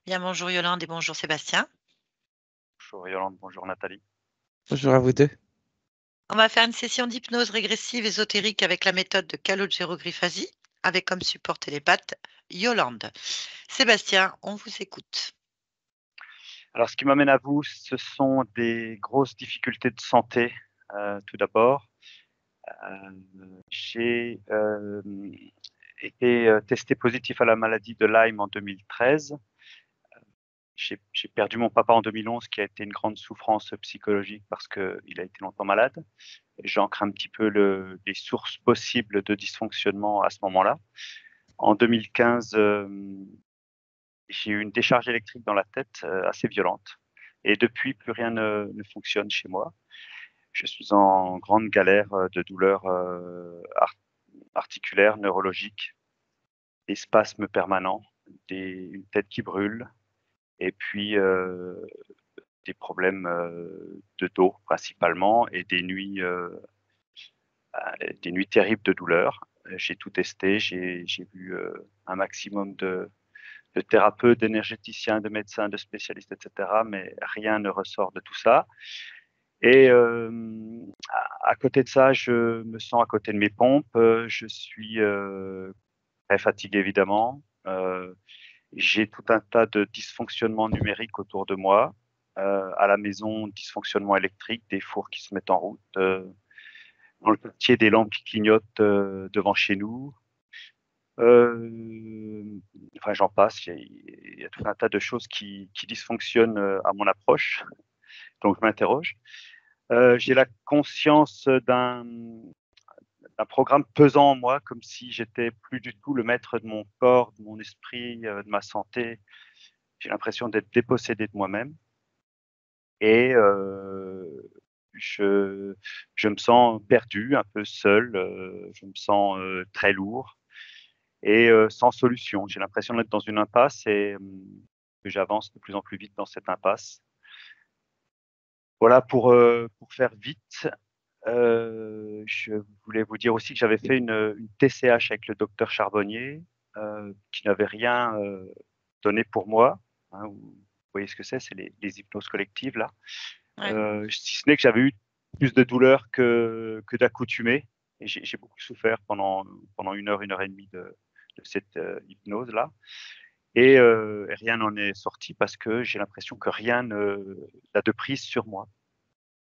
Bien, bonjour Yolande et bonjour Sébastien. Bonjour Yolande, bonjour Nathalie. Bonjour à vous deux. On va faire une session d'hypnose régressive ésotérique avec la méthode de Calogero-Griffasi, avec comme support télépathe Yolande. Sébastien, on vous écoute. Alors, ce qui m'amène à vous, ce sont des grosses difficultés de santé, tout d'abord. J'ai été testé positif à la maladie de Lyme en 2013. J'ai perdu mon papa en 2011, qui a été une grande souffrance psychologique parce qu'il a été longtemps malade. J'ancre un petit peu les sources possibles de dysfonctionnement à ce moment-là. En 2015, j'ai eu une décharge électrique dans la tête assez violente. Et depuis, plus rien ne fonctionne chez moi. Je suis en grande galère de douleurs articulaires, neurologiques, des spasmes permanents, une tête qui brûle, et puis des problèmes de dos principalement, et des nuits terribles de douleurs. J'ai tout testé, j'ai vu un maximum de thérapeutes, d'énergéticiens, de médecins, de spécialistes, etc. Mais rien ne ressort de tout ça. Et à côté de ça, je me sens à côté de mes pompes. Je suis très fatigué, évidemment. J'ai tout un tas de dysfonctionnements numériques autour de moi. À la maison, dysfonctionnement électrique, des fours qui se mettent en route. Dans le quartier, des lampes qui clignotent devant chez nous. Enfin, j'en passe. Il y a tout un tas de choses qui dysfonctionnent à mon approche. Donc, je m'interroge. J'ai la conscience d'un programme pesant en moi, comme si j'étais plus du tout le maître de mon corps, de mon esprit, de ma santé. J'ai l'impression d'être dépossédé de moi-même. Et je me sens perdu, un peu seul. Je me sens très lourd et sans solution. J'ai l'impression d'être dans une impasse et que j'avance de plus en plus vite dans cette impasse. Voilà, pour faire vite, je voulais vous dire aussi que j'avais fait une TCH avec le docteur Charbonnier, qui n'avait rien donné pour moi. Hein, vous voyez ce que c'est les hypnoses collectives, là. Ouais. Si ce n'est que j'avais eu plus de douleur que d'accoutumée. Et j'ai beaucoup souffert pendant 1 heure et demie de cette hypnose-là. Et rien n'en est sorti parce que j'ai l'impression que rien n'a de prise sur moi.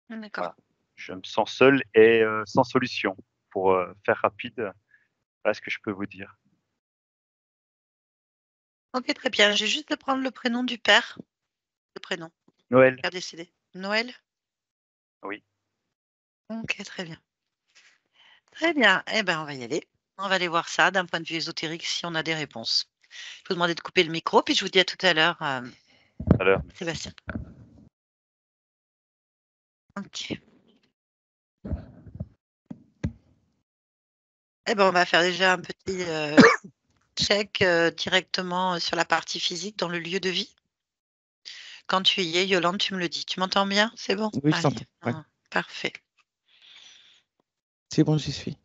D'accord. Voilà. Je me sens seul et sans solution. Pour faire rapide, voilà ce que je peux vous dire. Ok, très bien. J'ai juste de prendre le prénom du père. Le prénom. Noël, Père décédé. Noël. oui. Ok, très bien. Très bien. Eh bien, on va y aller. On va aller voir ça d'un point de vue ésotérique si on a des réponses. Je vous demander de couper le micro, puis je vous dis à tout à l'heure, Tout à l'heure, merci. Sébastien. Ok. Eh ben, on va faire déjà un petit check directement sur la partie physique dans le lieu de vie. Quand tu y es, Yolande, tu me le dis. Tu m'entends bien? C'est bon? Oui, je Allez. t'entends. Ouais. Parfait. C'est bon, j'y suis.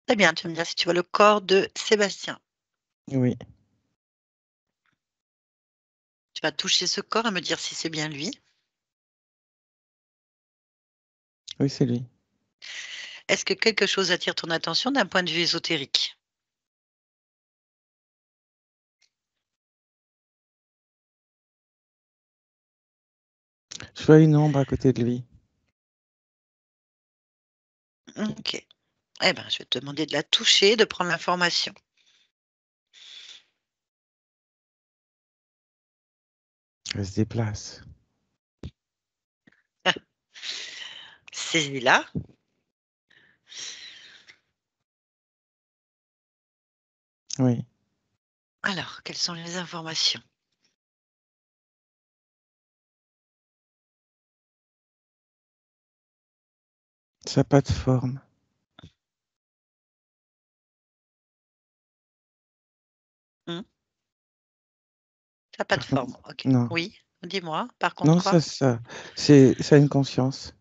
Très bien. Tu vas me dire si tu vois le corps de Sébastien. Oui. Tu vas toucher ce corps et me dire si c'est bien lui. Oui, c'est lui. Est-ce que quelque chose attire ton attention d'un point de vue ésotérique? Je vois une ombre à côté de lui. Ok. Eh ben, je vais te demander de la toucher, de prendre l'information. Elle se déplace. Saisis-la. Oui. Alors, quelles sont les informations? Ça n'a pas de forme. Ça n'a pas de Par contre, forme. Ok. non. Oui, dis-moi. Par contre, Non, quoi? ça a une conscience.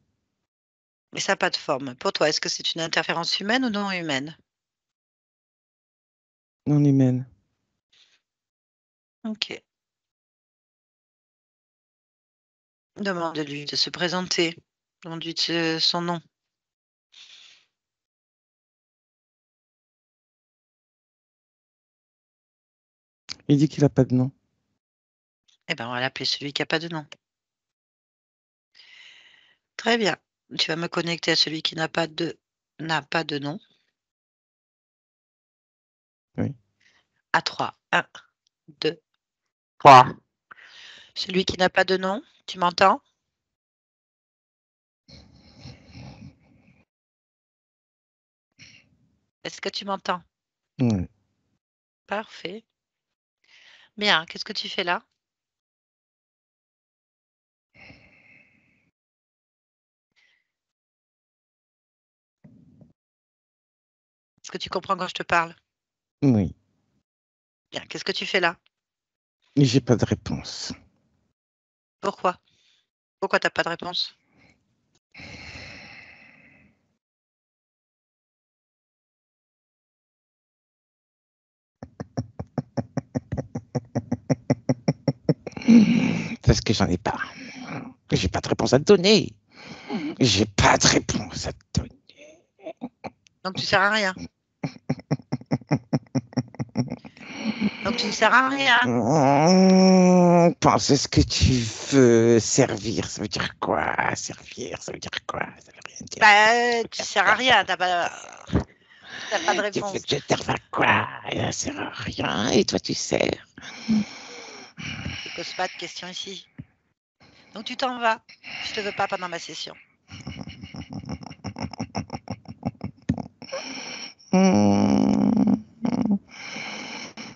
Mais ça n'a pas de forme. Pour toi, est-ce que c'est une interférence humaine ou non humaine? Non humaine. Ok. Demande-lui de se présenter. Demande-lui son nom. Il dit qu'il n'a pas de nom. Eh ben, on va l'appeler celui qui n'a pas de nom. Très bien. Tu vas me connecter à celui qui n'a pas de nom. Oui. À 3. 1, 2, 3. Celui qui n'a pas de nom, tu m'entends? Est-ce que tu m'entends? Oui. Parfait. Bien, qu'est-ce que tu fais là? Est-ce que tu comprends quand je te parle? Oui. Bien, qu'est-ce que tu fais là? J'ai pas de réponse. Pourquoi? Pourquoi tu n'as pas de réponse? Parce que j'en ai pas. J'ai pas de réponse à te donner. J'ai pas de réponse à te donner. Donc tu sers à rien. Donc tu ne sers à rien. Pense ce que tu veux. Servir, ça veut dire quoi? Servir, ça veut dire quoi? Ça veut rien dire. Bah, tu sers à rien. Tu n'as pas de Tu veux réponse. que je serve à quoi? Ça sert à rien. Et toi, tu sers. Tu ne poses pas de questions ici. Donc tu t'en vas. Je te veux pas pendant ma session.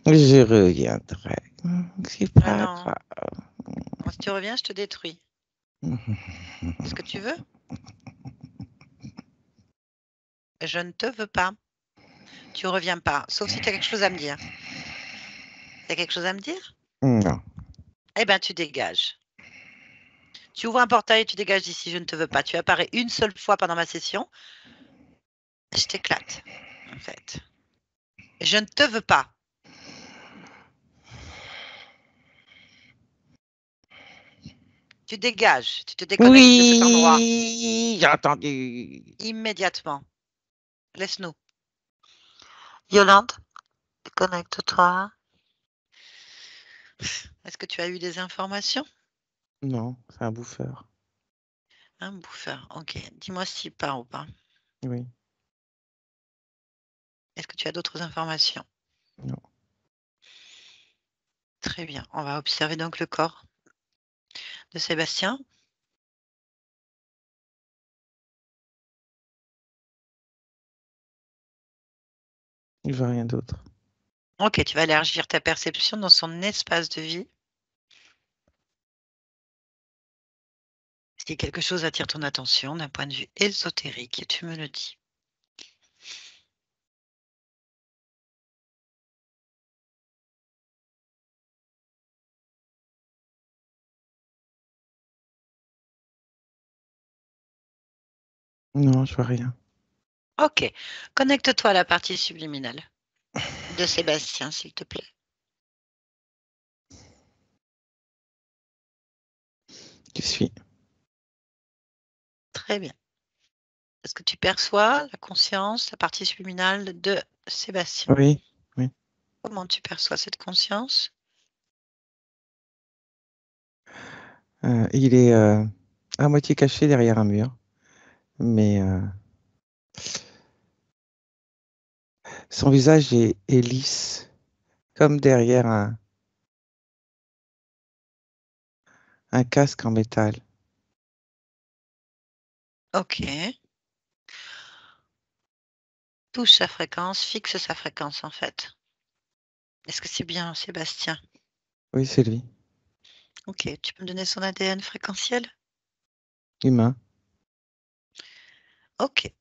Je reviendrai. C'est Ah pas non. grave. Si tu reviens, je te détruis. C'est ce que tu veux? Je ne te veux pas. Tu reviens pas. Sauf si tu as quelque chose à me dire. Tu as quelque chose à me dire? Non. Eh bien, tu dégages. Tu ouvres un portail et tu dégages d'ici. Je ne te veux pas. Tu apparais une seule fois pendant ma session. Je t'éclate, en fait. Je ne te veux pas. Tu dégages. Tu te déconnectes de cet endroit. Oui, j'ai entendu. Immédiatement. Laisse-nous. Yolande, déconnecte-toi. Est-ce que tu as eu des informations? Non, c'est un bouffeur. Un bouffeur. Ok. Dis-moi s'il part ou pas. Oui, Est-ce que tu as d'autres informations? non. Très bien. On va observer donc le corps de Sébastien. Il veut rien d'autre. Ok, tu vas élargir ta perception dans son espace de vie. Si quelque chose attire ton attention d'un point de vue ésotérique, tu me le dis. Non, je vois rien. Ok. Connecte-toi à la partie subliminale de Sébastien, s'il te plaît. Je suis. Très bien. Est-ce que tu perçois la conscience, la partie subliminale de Sébastien? Oui, oui. Comment tu perçois cette conscience? Il est à moitié caché derrière un mur. Mais son visage est lisse, comme derrière un casque en métal. Ok. Touche sa fréquence, fixe sa fréquence en fait. Est-ce que c'est bien Sébastien? Oui, c'est lui. Ok. Tu peux me donner son ADN fréquentiel? Humain. Ok.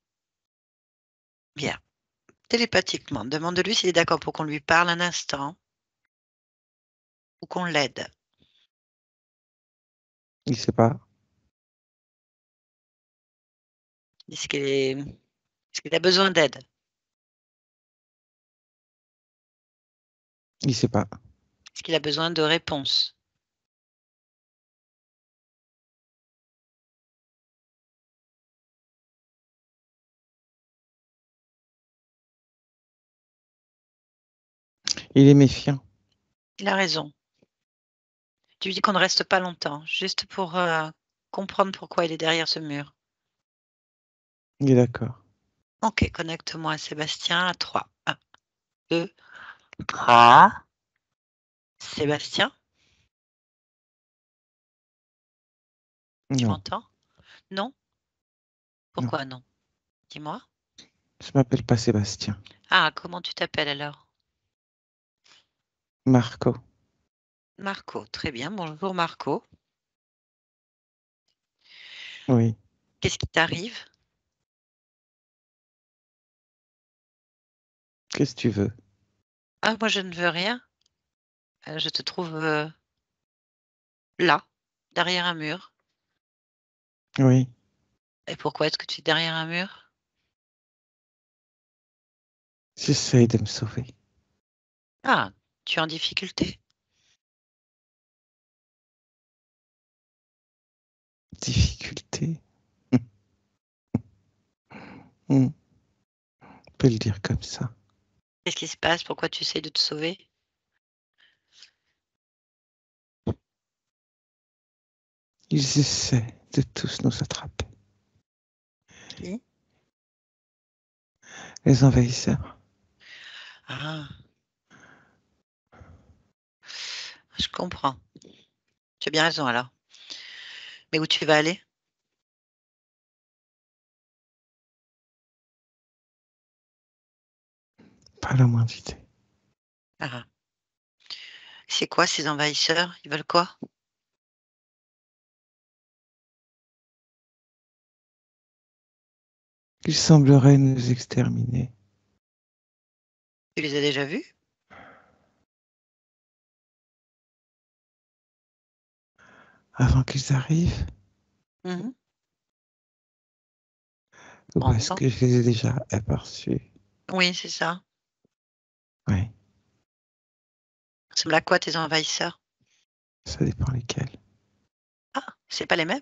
Bien. Télépathiquement, demande-lui s'il est d'accord pour qu'on lui parle un instant ou qu'on l'aide. Il sait pas. Est-ce qu'il a besoin d'aide? Il sait pas. Est-ce qu'il a besoin de réponses? Il est méfiant. Il a raison. Tu lui dis qu'on ne reste pas longtemps, juste pour comprendre pourquoi il est derrière ce mur. Il est d'accord. Ok, connecte-moi à Sébastien à 3. 1, 2, 3. Sébastien, tu Non, m'entends? Non? non. Pourquoi non? Dis-moi. Je m'appelle pas Sébastien. Ah, comment tu t'appelles alors? Marco. Marco, très bien. Bonjour Marco. Oui. Qu'est-ce qui t'arrive? Qu'est-ce que tu veux? Ah, moi je ne veux rien. Je te trouve là, derrière un mur. Oui. Et pourquoi est-ce que tu es derrière un mur? J'essaye de me sauver. Ah, tu es en difficulté. Difficulté. On peut le dire comme ça. Qu'est-ce qui se passe? Pourquoi tu essayes de te sauver? Ils essaient de tous nous attraper. Qui? Les envahisseurs. Ah, je comprends. Tu as bien raison alors. Mais où tu vas aller? Pas la moindre idée. Ah. C'est quoi ces envahisseurs? Ils veulent quoi? Ils sembleraient nous exterminer. Tu les as déjà vus? Avant qu'ils arrivent? Mhm. Ou est-ce Bon. que je les ai déjà aperçus? Oui, c'est ça. Oui, Ça ressemble à quoi tes envahisseurs? ça dépend lesquels. Ah, c'est pas les mêmes?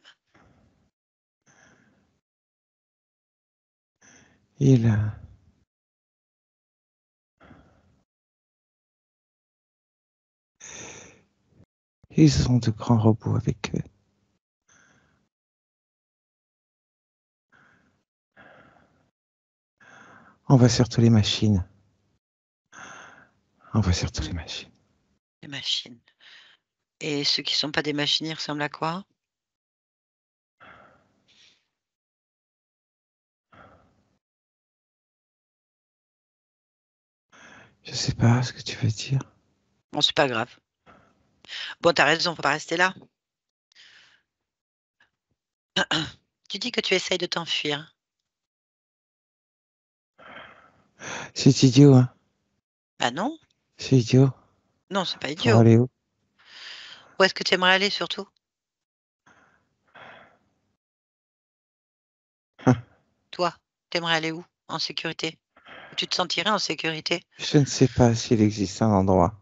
Ils, ils ont de grands robots avec eux. On va surtout les machines. On va surtout les machines. Les machines. Et ceux qui sont pas des machines, ils ressemblent à quoi? Je sais pas ce que tu veux dire. Bon, c'est pas grave. Bon, t'as raison, faut pas rester là. Tu dis que tu essayes de t'enfuir. C'est idiot, hein? Bah non, C'est idiot. non, c'est pas Pour idiot. aller où? Où est-ce que tu aimerais aller surtout? Toi, t'aimerais aller où? En sécurité? Où tu te sentirais en sécurité? Je ne sais pas s'il existe un endroit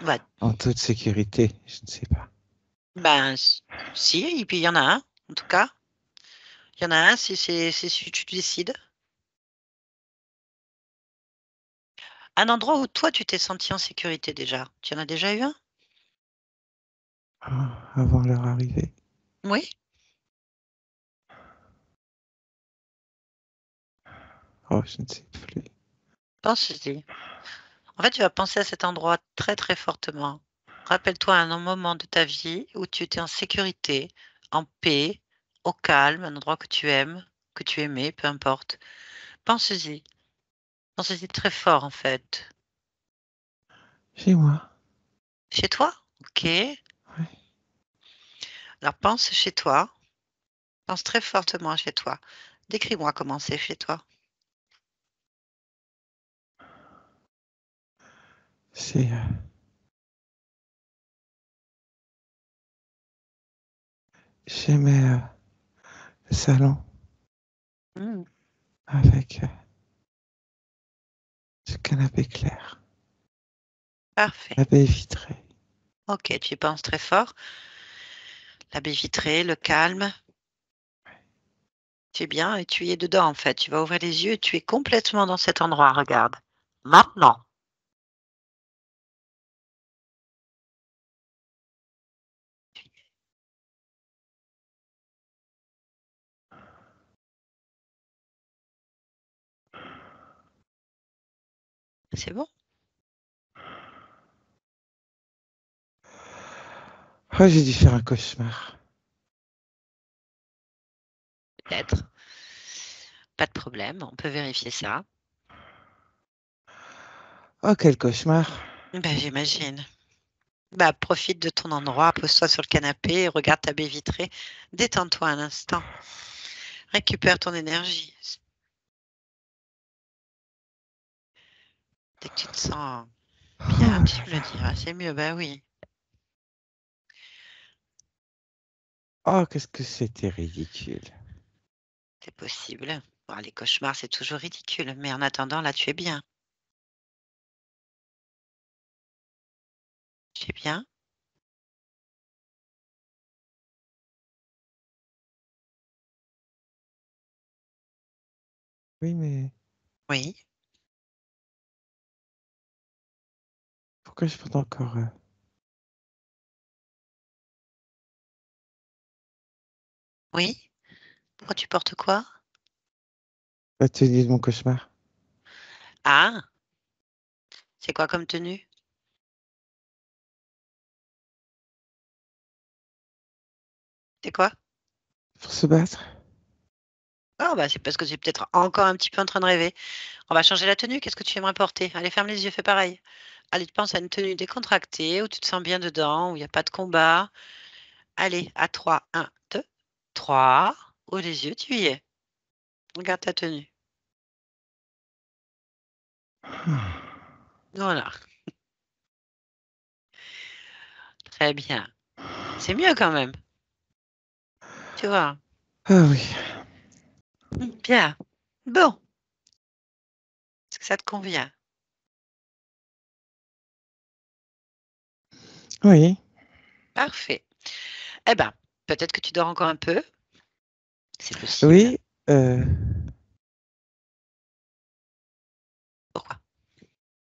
Bah, en toute sécurité. Je ne sais pas. ben, si, et puis il y en a un, en tout cas. Il y en a un si tu décides. Un endroit où toi, tu t'es senti en sécurité déjà. Tu en as déjà eu un? Avant leur arrivée. Oui? Oh, je ne sais plus. Pense-y. En fait, tu vas penser à cet endroit très, très fortement. Rappelle-toi un moment de ta vie où tu étais en sécurité, en paix, au calme, un endroit que tu aimes, que tu aimais, peu importe. Pense-y. Pense-y très fort, en fait. Chez moi. Chez toi? Ok. Ouais. Alors, pense chez toi. Pense très fortement à chez toi. Décris-moi comment c'est chez toi. C'est j'aimais le salon Hmm, avec ce canapé clair, parfait. la baie vitrée. Ok, tu y penses très fort. La baie vitrée, le calme. Tu es bien et tu y es dedans, en fait. Tu vas ouvrir les yeux et tu es complètement dans cet endroit. Regarde. Maintenant. C'est bon? Oh, j'ai dû faire un cauchemar. Peut-être. Pas de problème, on peut vérifier ça. Oh, quel cauchemar. Ben, j'imagine. Bah, profite de ton endroit, pose-toi sur le canapé, regarde ta baie vitrée, détends-toi un instant. Récupère ton énergie. Dès que tu te sens bien, Oh tu là me le là. diras, c'est mieux, bah oui. Oh, qu'est-ce que c'était ridicule. C'est possible. Bon, les cauchemars, c'est toujours ridicule, mais en attendant, là, tu es bien. Tu es bien? Oui, mais Oui. pourquoi je porte encore Oui? Pourquoi tu portes quoi? la tenue de mon cauchemar? Ah, c'est quoi comme tenue? C'est quoi? Pour se battre? Ah, bah, c'est parce que tu es peut-être encore un petit peu en train de rêver. On va changer la tenue. Qu'est-ce que tu aimerais porter? Allez, ferme les yeux, fais pareil. Allez, pense à une tenue décontractée où tu te sens bien dedans, où il n'y a pas de combat. Allez, à 3, 1, 2, 3. Ouvre les yeux, tu y es. Regarde ta tenue. Voilà, très bien. C'est mieux quand même, tu vois. Ah oui. Bien. Bon, est-ce que ça te convient? Oui. Parfait. Eh ben, peut-être que tu dors encore un peu. C'est possible. Oui. Pourquoi?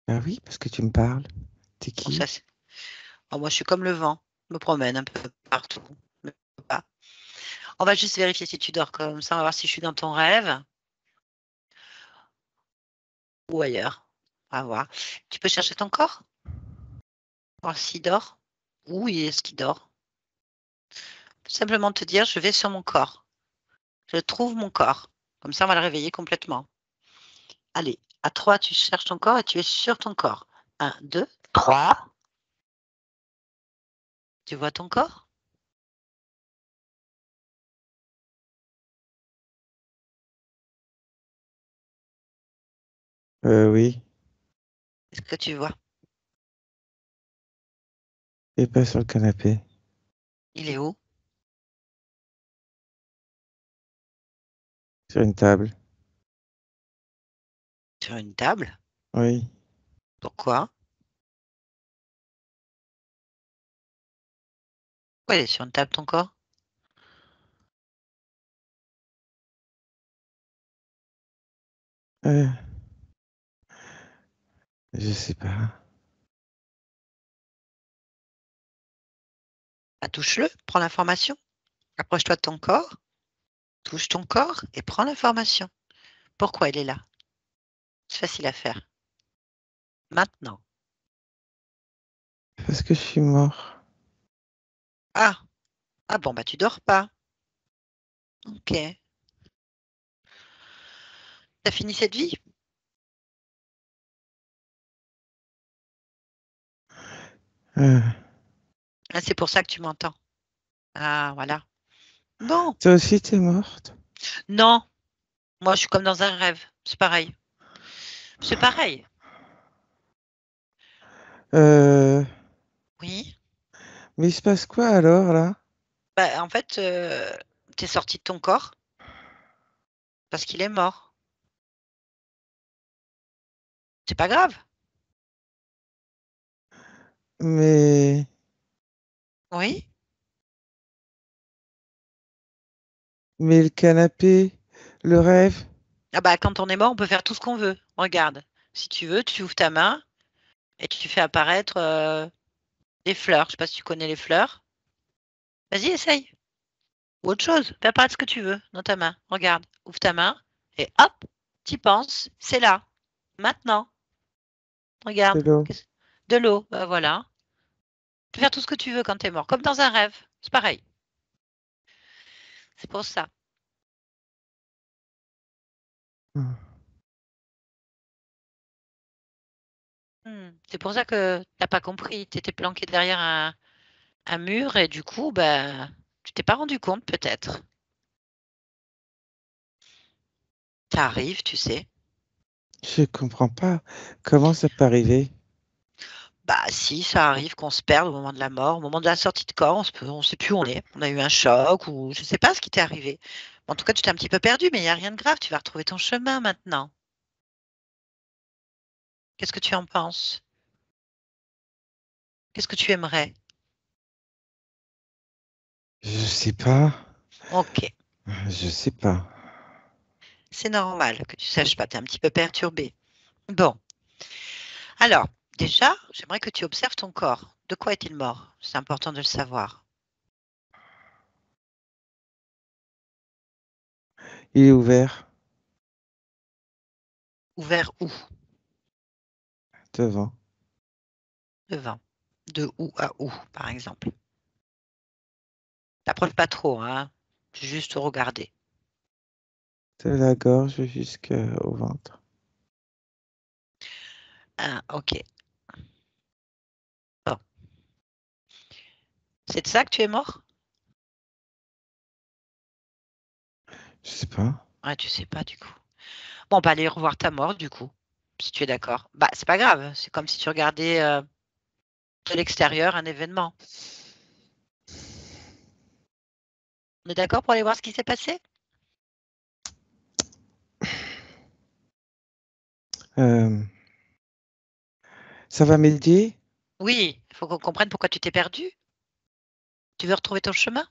Ah oui, parce que tu me parles. T'es Bon, qui? ça, oh, moi, je suis comme le vent. Je me promène un peu partout. Mais pas. On va juste vérifier si tu dors comme ça. On va voir si je suis dans ton rêve ou ailleurs. On va voir. Tu peux chercher ton corps? Voir s'il dort. Où est-ce qu'il dort? Simplement te dire, je vais sur mon corps. Je trouve mon corps. Comme ça, on va le réveiller complètement. Allez, à 3, tu cherches ton corps et tu es sur ton corps. 1, 2, 3. Tu vois ton corps? Oui. Qu'est-ce que tu vois? Et pas sur le canapé. Il est où? Sur une table. Sur une table? Oui. Pourquoi? Pourquoi il est sur une table ton corps? Euh, je sais pas. Bah, touche-le, prends l'information. Approche-toi de ton corps, touche ton corps et prends l'information. Pourquoi il est là? C'est facile à faire. Maintenant. Parce que je suis mort. Ah, ah bon, bah tu dors pas. Ok. T'as fini cette vie? Euh, Ah, c'est pour ça que tu m'entends. Ah, voilà. Bon. toi aussi, t'es morte? Non, moi je suis comme dans un rêve. C'est pareil. C'est pareil. Euh, Oui. mais il se passe quoi alors là? Bah, en fait, tu es sorti de ton corps parce qu'il est mort. C'est pas grave. Mais, Oui. mais le canapé, le rêve. Ah bah quand on est mort, on peut faire tout ce qu'on veut. Regarde. Si tu veux, tu ouvres ta main et tu fais apparaître des fleurs. Je sais pas si tu connais les fleurs. Vas-y, essaye. Ou autre chose. Fais apparaître ce que tu veux dans ta main. Regarde. Ouvre ta main et hop, tu penses. C'est là. Maintenant. Regarde. De l'eau. De l'eau, bah voilà. Tu peux faire tout ce que tu veux quand tu es mort, comme dans un rêve. C'est pareil. C'est pour ça. Hmm. C'est pour ça que tu n'as pas compris. Tu étais planqué derrière un mur et du coup, bah, tu t'es pas rendu compte peut-être. Ça arrive, tu sais. Je comprends pas. Comment ça peut arriver? Bah si, ça arrive qu'on se perde au moment de la mort, au moment de la sortie de corps, on sait plus où on est. On a eu un choc ou je sais pas ce qui t'est arrivé. En tout cas, tu t'es un petit peu perdu, mais il n'y a rien de grave. Tu vas retrouver ton chemin maintenant. Qu'est-ce que tu en penses? Qu'est-ce que tu aimerais? Je sais pas. Ok, Je sais pas. c'est normal que tu saches pas. Tu es un petit peu perturbé. Bon, alors, déjà, j'aimerais que tu observes ton corps. De quoi est-il mort? C'est important de le savoir. Il est ouvert Ouvert où? devant. Devant. De où à où, par exemple? T'approches pas trop, hein? Juste regarder. De la gorge jusqu'au ventre. Ah, ok. Bon. C'est de ça que tu es mort? Je sais pas. Ah, tu sais pas du coup. Bon, bah aller revoir ta mort du coup, si tu es d'accord. Bah, c'est pas grave. C'est comme si tu regardais de l'extérieur un événement. On est d'accord pour aller voir ce qui s'est passé? Euh, Ça va m'aider? Oui, il faut qu'on comprenne pourquoi tu t'es perdu. Tu veux retrouver ton chemin?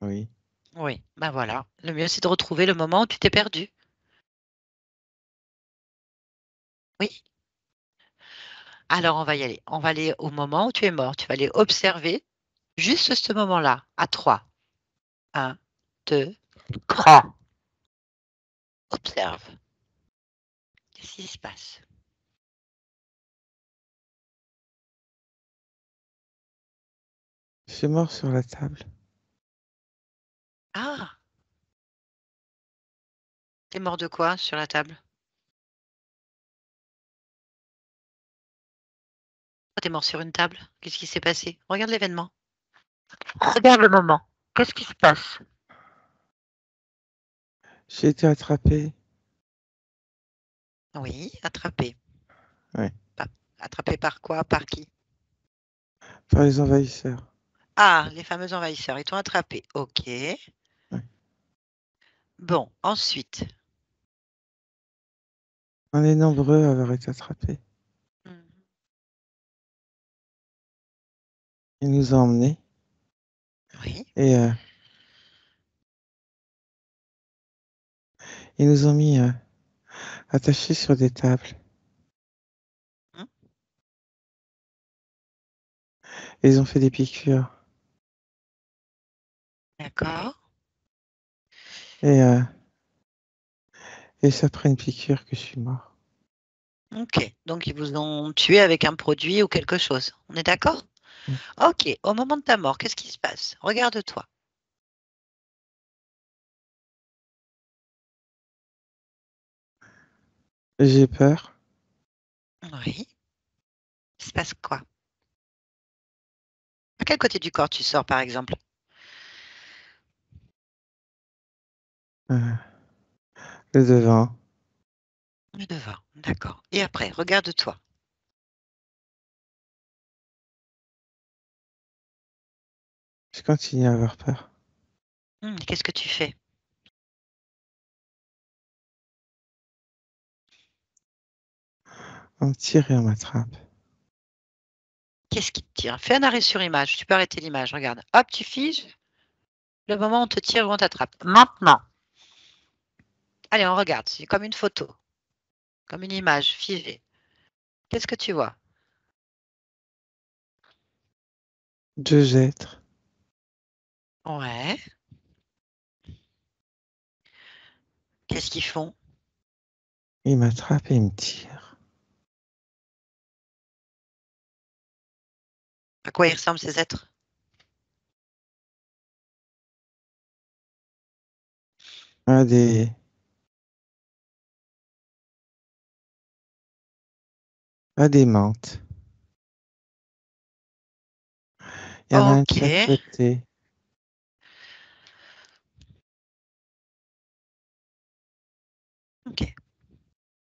Oui. Oui, ben voilà. Le mieux, c'est de retrouver le moment où tu t'es perdu. Oui. Alors, on va y aller. On va aller au moment où tu es mort. Tu vas aller observer juste ce moment-là, à 3. 1, 2, 3. Observe. Qu'est-ce qui se passe? Je suis mort sur la table. Ah, t'es mort de quoi sur la table? Pourquoi t'es mort sur une table? Qu'est-ce qui s'est passé? Regarde l'événement. Regarde le moment. Qu'est-ce qui se passe? J'ai été attrapé. Oui, attrapé. Ouais. Attrapé par quoi? Par qui? Par les envahisseurs. Ah, les fameux envahisseurs. Ils t'ont attrapé. Ok. Ouais. Bon, ensuite. On est nombreux à avoir été attrapés. Mhm. Ils nous ont emmenés Oui, et ils nous ont mis attachés sur des tables. mhm, Et ils ont fait des piqûres. d'accord. Et, euh, et c'est après une piqûre que je suis mort. Ok. Donc, ils vous ont tué avec un produit ou quelque chose. On est d'accord? Ouais. Ok. Au moment de ta mort, qu'est-ce qui se passe? Regarde-toi. J'ai peur. Oui. Il se passe quoi? À quel côté du corps tu sors, par exemple? euh, le devant. Le devant. D'accord. Et après, regarde-toi. Je continue à avoir peur. Qu'est-ce que tu fais? On me tire et on m'attrape. Qu'est-ce qui te tire? Fais un arrêt sur image. Tu peux arrêter l'image. Regarde. Hop, tu figes. Le moment où on te tire ou on t'attrape. Maintenant. Allez, on regarde. C'est comme une photo, comme une image figée. Qu'est-ce que tu vois? 2 êtres. Ouais. Qu'est-ce qu'ils font? Ils m'attrapent et ils me tirent. À quoi ils ressemblent ces êtres? À des menthes. Il y en a un de Ok. chaque côté. Ok.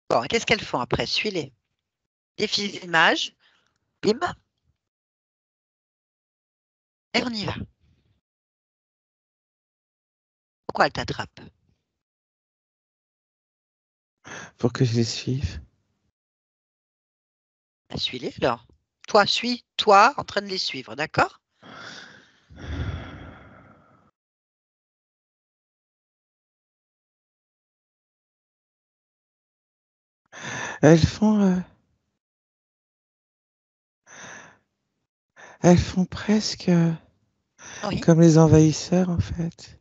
Bon, qu'est-ce qu'elles font après? Suis-les. Défile l'image. Bim. Et on y va. Pourquoi elle t'attrape? Pour que je les suive. Bah, suis-les alors. Toi, suis-toi en train de les suivre, d'accord? Elles font presque Oui. comme les envahisseurs, en fait.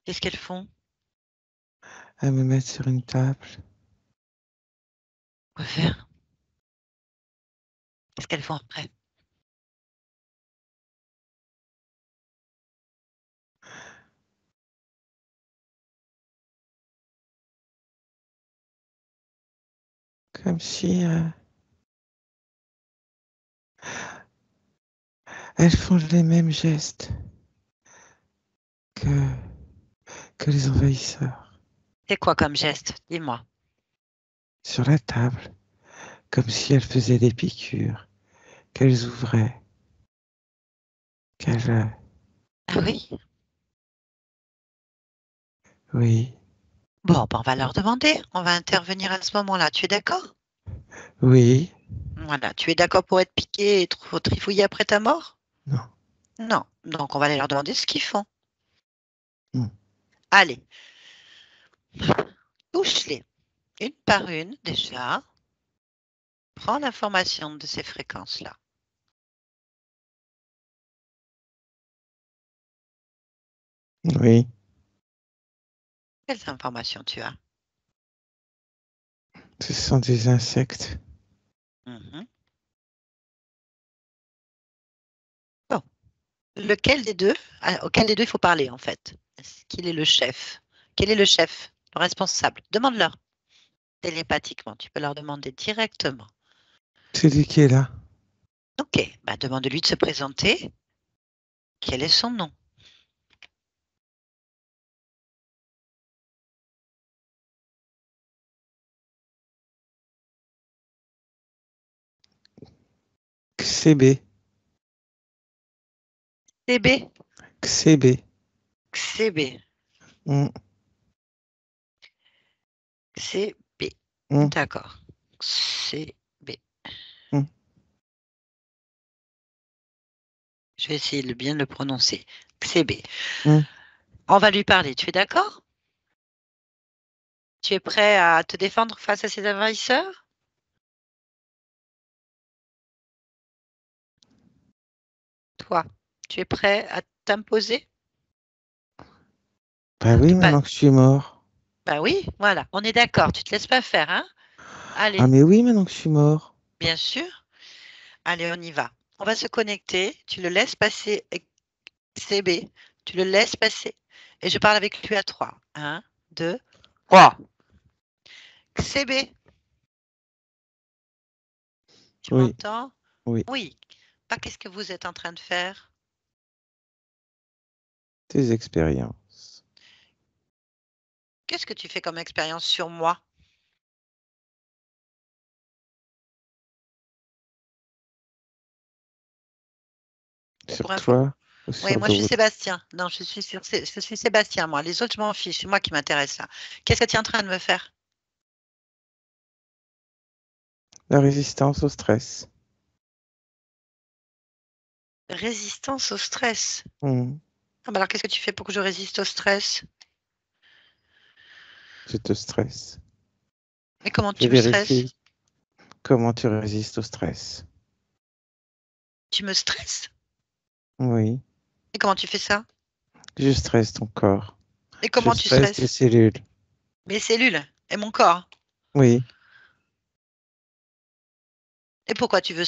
Qu'est-ce qu'elles font? Elles me mettent sur une table. Quoi faire? Qu'est-ce qu'elles font après? Comme si elles font les mêmes gestes que, que les envahisseurs. C'est quoi comme geste? Dis-moi. Sur la table. Comme si elles faisaient des piqûres. Qu'elles ouvraient. Qu'elles... Ah oui? Oui. Bon, ben, on va leur demander. On va intervenir à ce moment-là. Tu es d'accord? Oui. Voilà. Tu es d'accord pour être piqué et trifouillé après ta mort? Non. Non. Donc, on va aller leur demander ce qu'ils font. Hmm. Allez. Touche-les. Une par une, déjà. Prends l'information de ces fréquences-là. Oui. Quelles informations tu as? Ce sont des insectes. Mhm. Bon. Lequel des deux, auquel des deux il faut parler en fait? Qui est le chef? Quel est le chef, le responsable? Demande-leur télépathiquement. Tu peux leur demander directement. Celui qui est là. Ok, bah demande-lui de se présenter. Quel est son nom? CB. CB. CB. CB. Hmm. CB. Hmm. D'accord. CB. Hmm. Je vais essayer de bien le prononcer. CB. Hmm. On va lui parler. Tu es d'accord? Tu es prêt à te défendre face à ces envahisseurs? Toi, tu es prêt à t'imposer? Bah À oui, te pas... maintenant que je suis mort. Bah oui, voilà, on est d'accord. Tu te laisses pas faire, hein? Ah Allez, mais oui, maintenant que je suis mort. bien sûr. Allez, on y va. On va se connecter. Tu le laisses passer CB. Tu le laisses passer. Et je parle avec lui à 3. 1, 2, 3. CB, tu Oui. m'entends? Oui. Oui. Bah, qu'est-ce que vous êtes en train de faire? Des expériences. Qu'est-ce que tu fais comme expérience sur moi? Sur Pour info. toi ou Oui, sur moi je suis d'autres. Sébastien. Non, je suis Sébastien, moi. Les autres, je m'en fiche. C'est moi qui m'intéresse là. Qu'est-ce que tu es en train de me faire? La résistance au stress. Résistance au stress. Hmm. Ah bah alors qu'est-ce que tu fais pour que je résiste au stress? Je te stresse. Mais comment Je tu me stresses? vérifie comment tu résistes au stress. Tu me stresses? Oui. Et comment tu fais ça? Je stresse ton corps. Et Je comment tu stresse tes stresses? cellules. Mes cellules et mon corps. Oui. Et pourquoi tu veux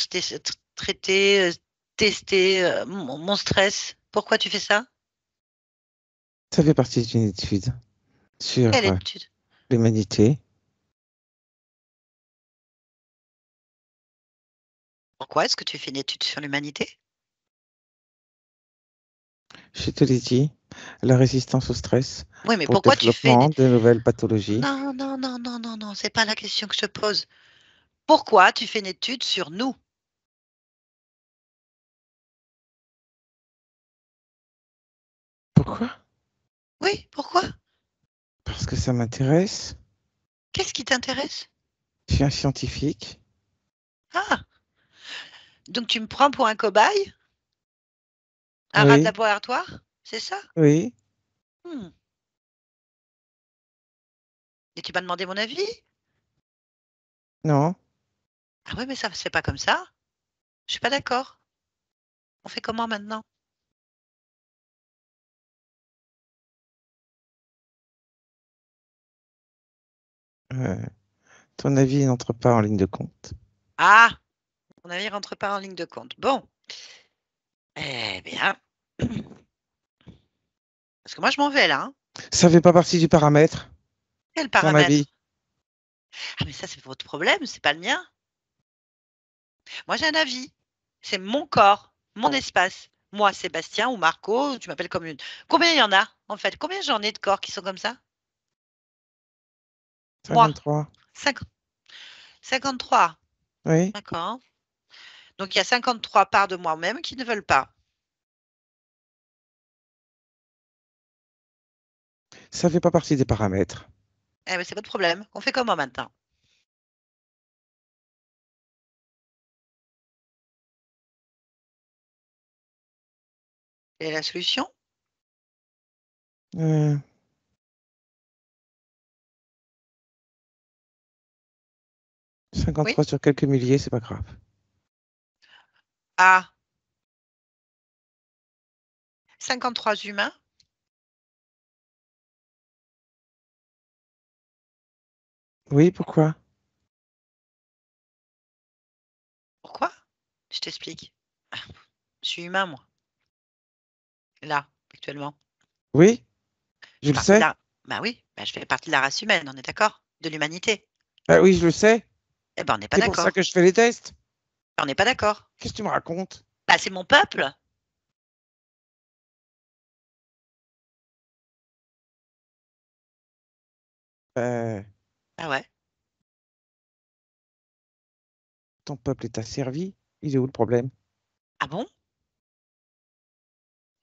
traiter, tester mon stress. Pourquoi tu fais ça? Ça fait partie d'une étude sur Quelle étude? l'humanité. Pourquoi est-ce que tu fais une étude sur l'humanité? Je te l'ai dit, la résistance au stress Oui, mais pour le pourquoi tu fais une... développement de nouvelles pathologies. Non, non, non, non, non, non, c'est pas la question que je te pose. Pourquoi tu fais une étude sur nous? Pourquoi? Oui, pourquoi? Parce que ça m'intéresse. Qu'est-ce qui t'intéresse? Je suis un scientifique. Ah, donc tu me prends pour un cobaye? Un rat de Oui, laboratoire? C'est ça? oui, Hmm. Et tu m'as demandé mon avis? non. Ah oui, mais ça se fait pas comme ça. Je suis pas d'accord. On fait comment maintenant? euh, Ton avis n'entre pas en ligne de compte. Ah, mon avis rentre pas en ligne de compte. Bon, eh bien, parce que moi je m'en vais là, hein. Ça fait pas partie du paramètre, Quel ton avis. paramètre? Ah, mais ça c'est votre problème, c'est pas le mien. Moi j'ai un avis. C'est mon corps, mon espace. Moi, Sébastien ou Marco, tu m'appelles comme une. Combien il y en a, en fait? Combien j'en ai de corps qui sont comme ça? Moi, 53. 50 53. Oui, D'accord. Donc il y a 53 parts de moi-même qui ne veulent pas. ça fait pas partie des paramètres. Eh ben, c'est votre problème. On fait comment maintenant? Quelle est la solution? Euh, 53 Oui? sur quelques milliers, c'est pas grave. Ah, 53 humains? Oui, pourquoi? Pourquoi? Je t'explique. Je suis humain, moi. Là, actuellement. Oui, Je je fais le partie de sais. la. Bah oui, bah, je fais partie de la race humaine, on est d'accord? De l'humanité. Ah oui, je le sais. Eh ben, on n'est pas C'est pour ça d'accord. que je fais les tests. On n'est pas d'accord. Qu'est-ce que tu me racontes? Bah, c'est mon peuple. Euh, Ah ouais. Ton peuple est asservi. Il est où le problème? Ah bon?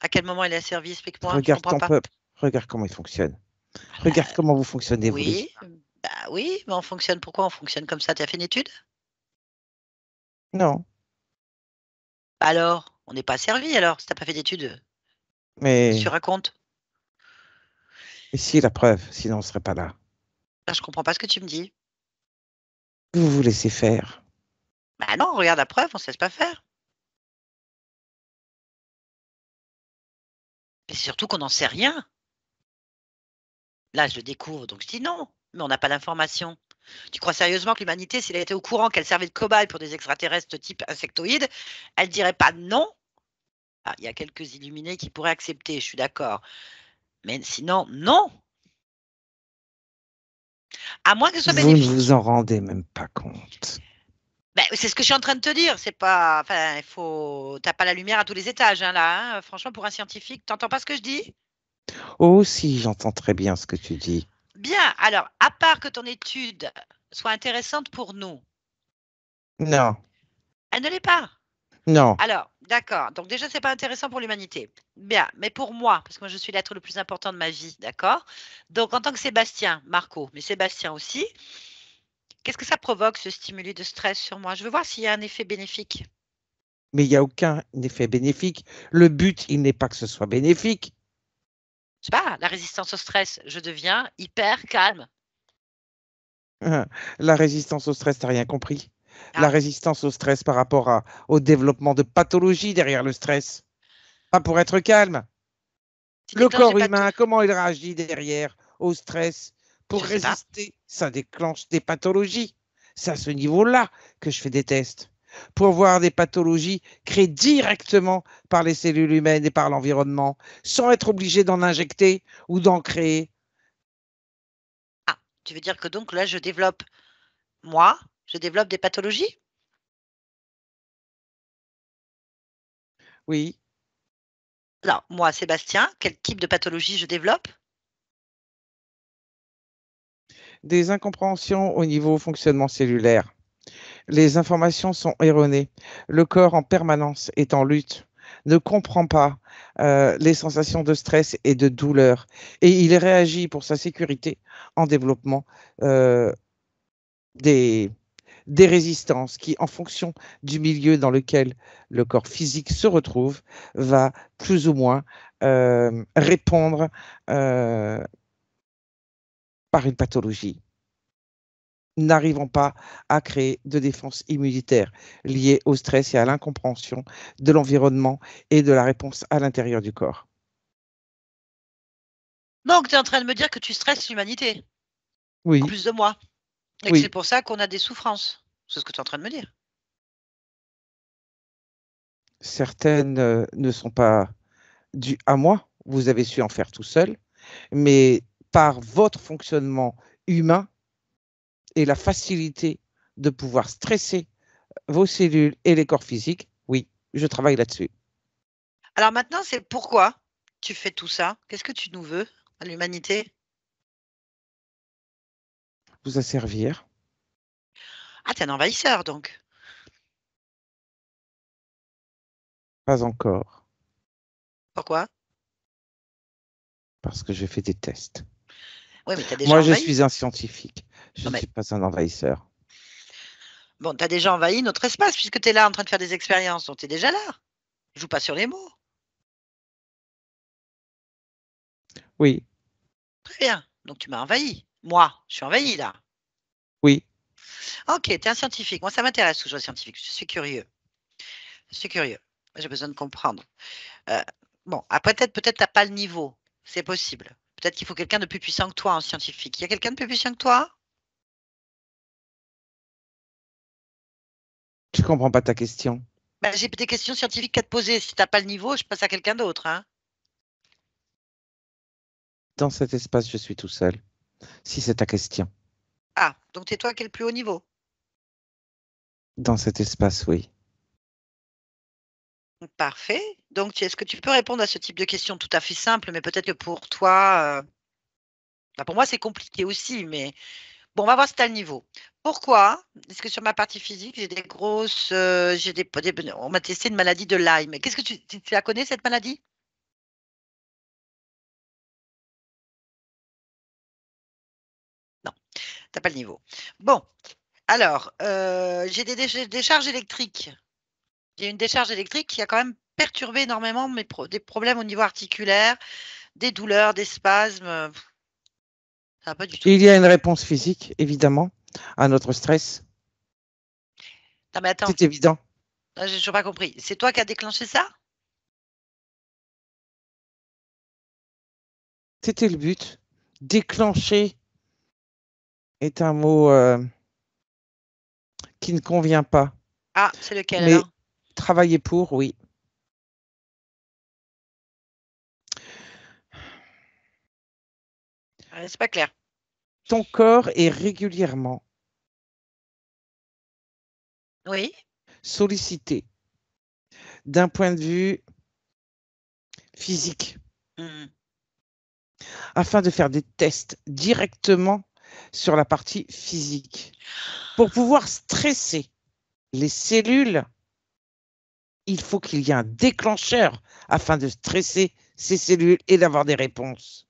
À quel moment il est asservi? Explique-moi, je Regarde comprends ton pas. peuple. Regarde comment il fonctionne. Ah Regarde bah, comment vous fonctionnez, vous les oui. humains. Bah oui, mais on fonctionne. Pourquoi on fonctionne comme ça? Tu as fait une étude? Non, Bah alors, on n'est pas servi alors, si t'as pas fait d'études. Qu'est-ce que tu mais racontes? ici la preuve, sinon on ne serait pas là. Là, je comprends pas ce que tu me dis. Vous vous laissez faire. Bah non, regarde la preuve, on ne se laisse pas faire. Et c'est surtout qu'on n'en sait rien. Là, je le découvre, donc je dis non, mais on n'a pas l'information. Tu crois sérieusement que l'humanité, s'il elle était au courant qu'elle servait de cobaye pour des extraterrestres type insectoïdes, elle dirait pas non? Ah, il y a quelques illuminés qui pourraient accepter, je suis d'accord. Mais sinon, non. À moins que ce soit Vous ne vous bénéfique. en rendez même pas compte. Ben, c'est ce que je suis en train de te dire. C'est pas, enfin, il faut, t'as pas la lumière à tous les étages, hein, là. Hein. Franchement, pour un scientifique, t'entends pas ce que je dis? Oh si, j'entends très bien ce que tu dis. Bien. Alors, à part que ton étude soit intéressante pour nous, Non, elle ne l'est pas. non. Alors, d'accord. Donc déjà, c'est pas intéressant pour l'humanité. Bien, mais pour moi, parce que moi, je suis l'être le plus important de ma vie, d'accord? Donc, en tant que Sébastien, Marco, mais Sébastien aussi, qu'est-ce que ça provoque, ce stimuli de stress sur moi? Je veux voir s'il y a un effet bénéfique. Mais il n'y a aucun effet bénéfique. Le but, il n'est pas que ce soit bénéfique. Je sais pas, la résistance au stress, je deviens hyper calme. La résistance au stress, t'as rien compris. La Ah, résistance au stress par rapport au développement de pathologies derrière le stress. Pas pour être calme. tu Le déclenches des corps pathos. humain, comment il réagit derrière au stress pour Je sais pas. résister? Ça déclenche des pathologies. C'est à ce niveau-là que je fais des tests. pour voir des pathologies créées directement par les cellules humaines et par l'environnement, sans être obligé d'en injecter ou d'en créer. Ah, tu veux dire que donc là, je développe des pathologies? Oui, Alors, moi, Sébastien, quel type de pathologie je développe? des incompréhensions au niveau fonctionnement cellulaire. Les informations sont erronées. Le corps en permanence est en lutte, ne comprend pas les sensations de stress et de douleur. Et il réagit pour sa sécurité en développement euh, des, des résistances qui, en fonction du milieu dans lequel le corps physique se retrouve, va plus ou moins répondre euh, par une pathologie. N'arrivons pas à créer de défense immunitaire liée au stress et à l'incompréhension de l'environnement et de la réponse à l'intérieur du corps. Donc, tu es en train de me dire que tu stresses l'humanité, en Oui, plus de moi, et que c'est oui, pour ça qu'on a des souffrances. C'est ce que tu es en train de me dire. certaines ne sont pas dues à moi, vous avez su en faire tout seul, mais par votre fonctionnement humain et la facilité de pouvoir stresser vos cellules et les corps physiques, oui, je travaille là-dessus. Alors maintenant, c'est pourquoi tu fais tout ça? Qu'est-ce que tu nous veux à l'humanité? Vous asservir, Ah, t'es un envahisseur, donc. pas encore, Pourquoi? parce que je fais des tests. Oui, mais tu as déjà Moi, je envahi. suis un scientifique, je Non, ne mais suis pas un envahisseur. bon, tu as déjà envahi notre espace puisque tu es là en train de faire des expériences. Donc, tu es déjà là. Joue pas sur les mots. Oui, Très bien. Donc, tu m'as envahi. Moi, je suis envahi là. oui, Ok, tu es un scientifique. Moi, ça m'intéresse toujours les scientifiques. Je suis curieux. Je suis curieux. J'ai besoin de comprendre. Euh, bon, après, peut-être tu n'as pas le niveau. C'est possible. Peut-être qu'il faut quelqu'un de plus puissant que toi en scientifique. Il y a quelqu'un de plus puissant que toi? je comprends pas ta question. Ben, j'ai des questions scientifiques à te poser. Si tu n'as pas le niveau, je passe à quelqu'un d'autre, hein. Dans cet espace, je suis tout seul, si c'est ta question. Ah, donc c'est toi qui es le plus haut niveau. Dans cet espace, oui. Parfait. Donc, est-ce que tu peux répondre à ce type de question tout à fait simple, mais peut-être que pour toi, bah, pour moi, c'est compliqué aussi, mais bon, on va voir si tu as le niveau. Pourquoi est-ce que sur ma partie physique, j'ai des grosses, on m'a testé une maladie de Lyme. Qu'est-ce que tu la connais, cette maladie? Non, tu n'as pas le niveau. Bon, alors, j'ai des charges électriques. J'ai une décharge électrique qui a quand même perturbé énormément des problèmes au niveau articulaire, des douleurs, des spasmes. Ça va pas du tout. Il y a une réponse physique, évidemment, à notre stress. Non, mais attends, C'est évident. là, j'ai toujours pas compris. C'est toi qui as déclenché ça? C'était le but. Déclencher est un mot qui ne convient pas. Ah, c'est lequel Mais alors? travailler pour, oui. C'est pas clair. Ton corps est régulièrement Oui. sollicité d'un point de vue physique Hmm. afin de faire des tests directement sur la partie physique. Pour pouvoir stresser les cellules, il faut qu'il y ait un déclencheur afin de stresser ces cellules et d'avoir des réponses.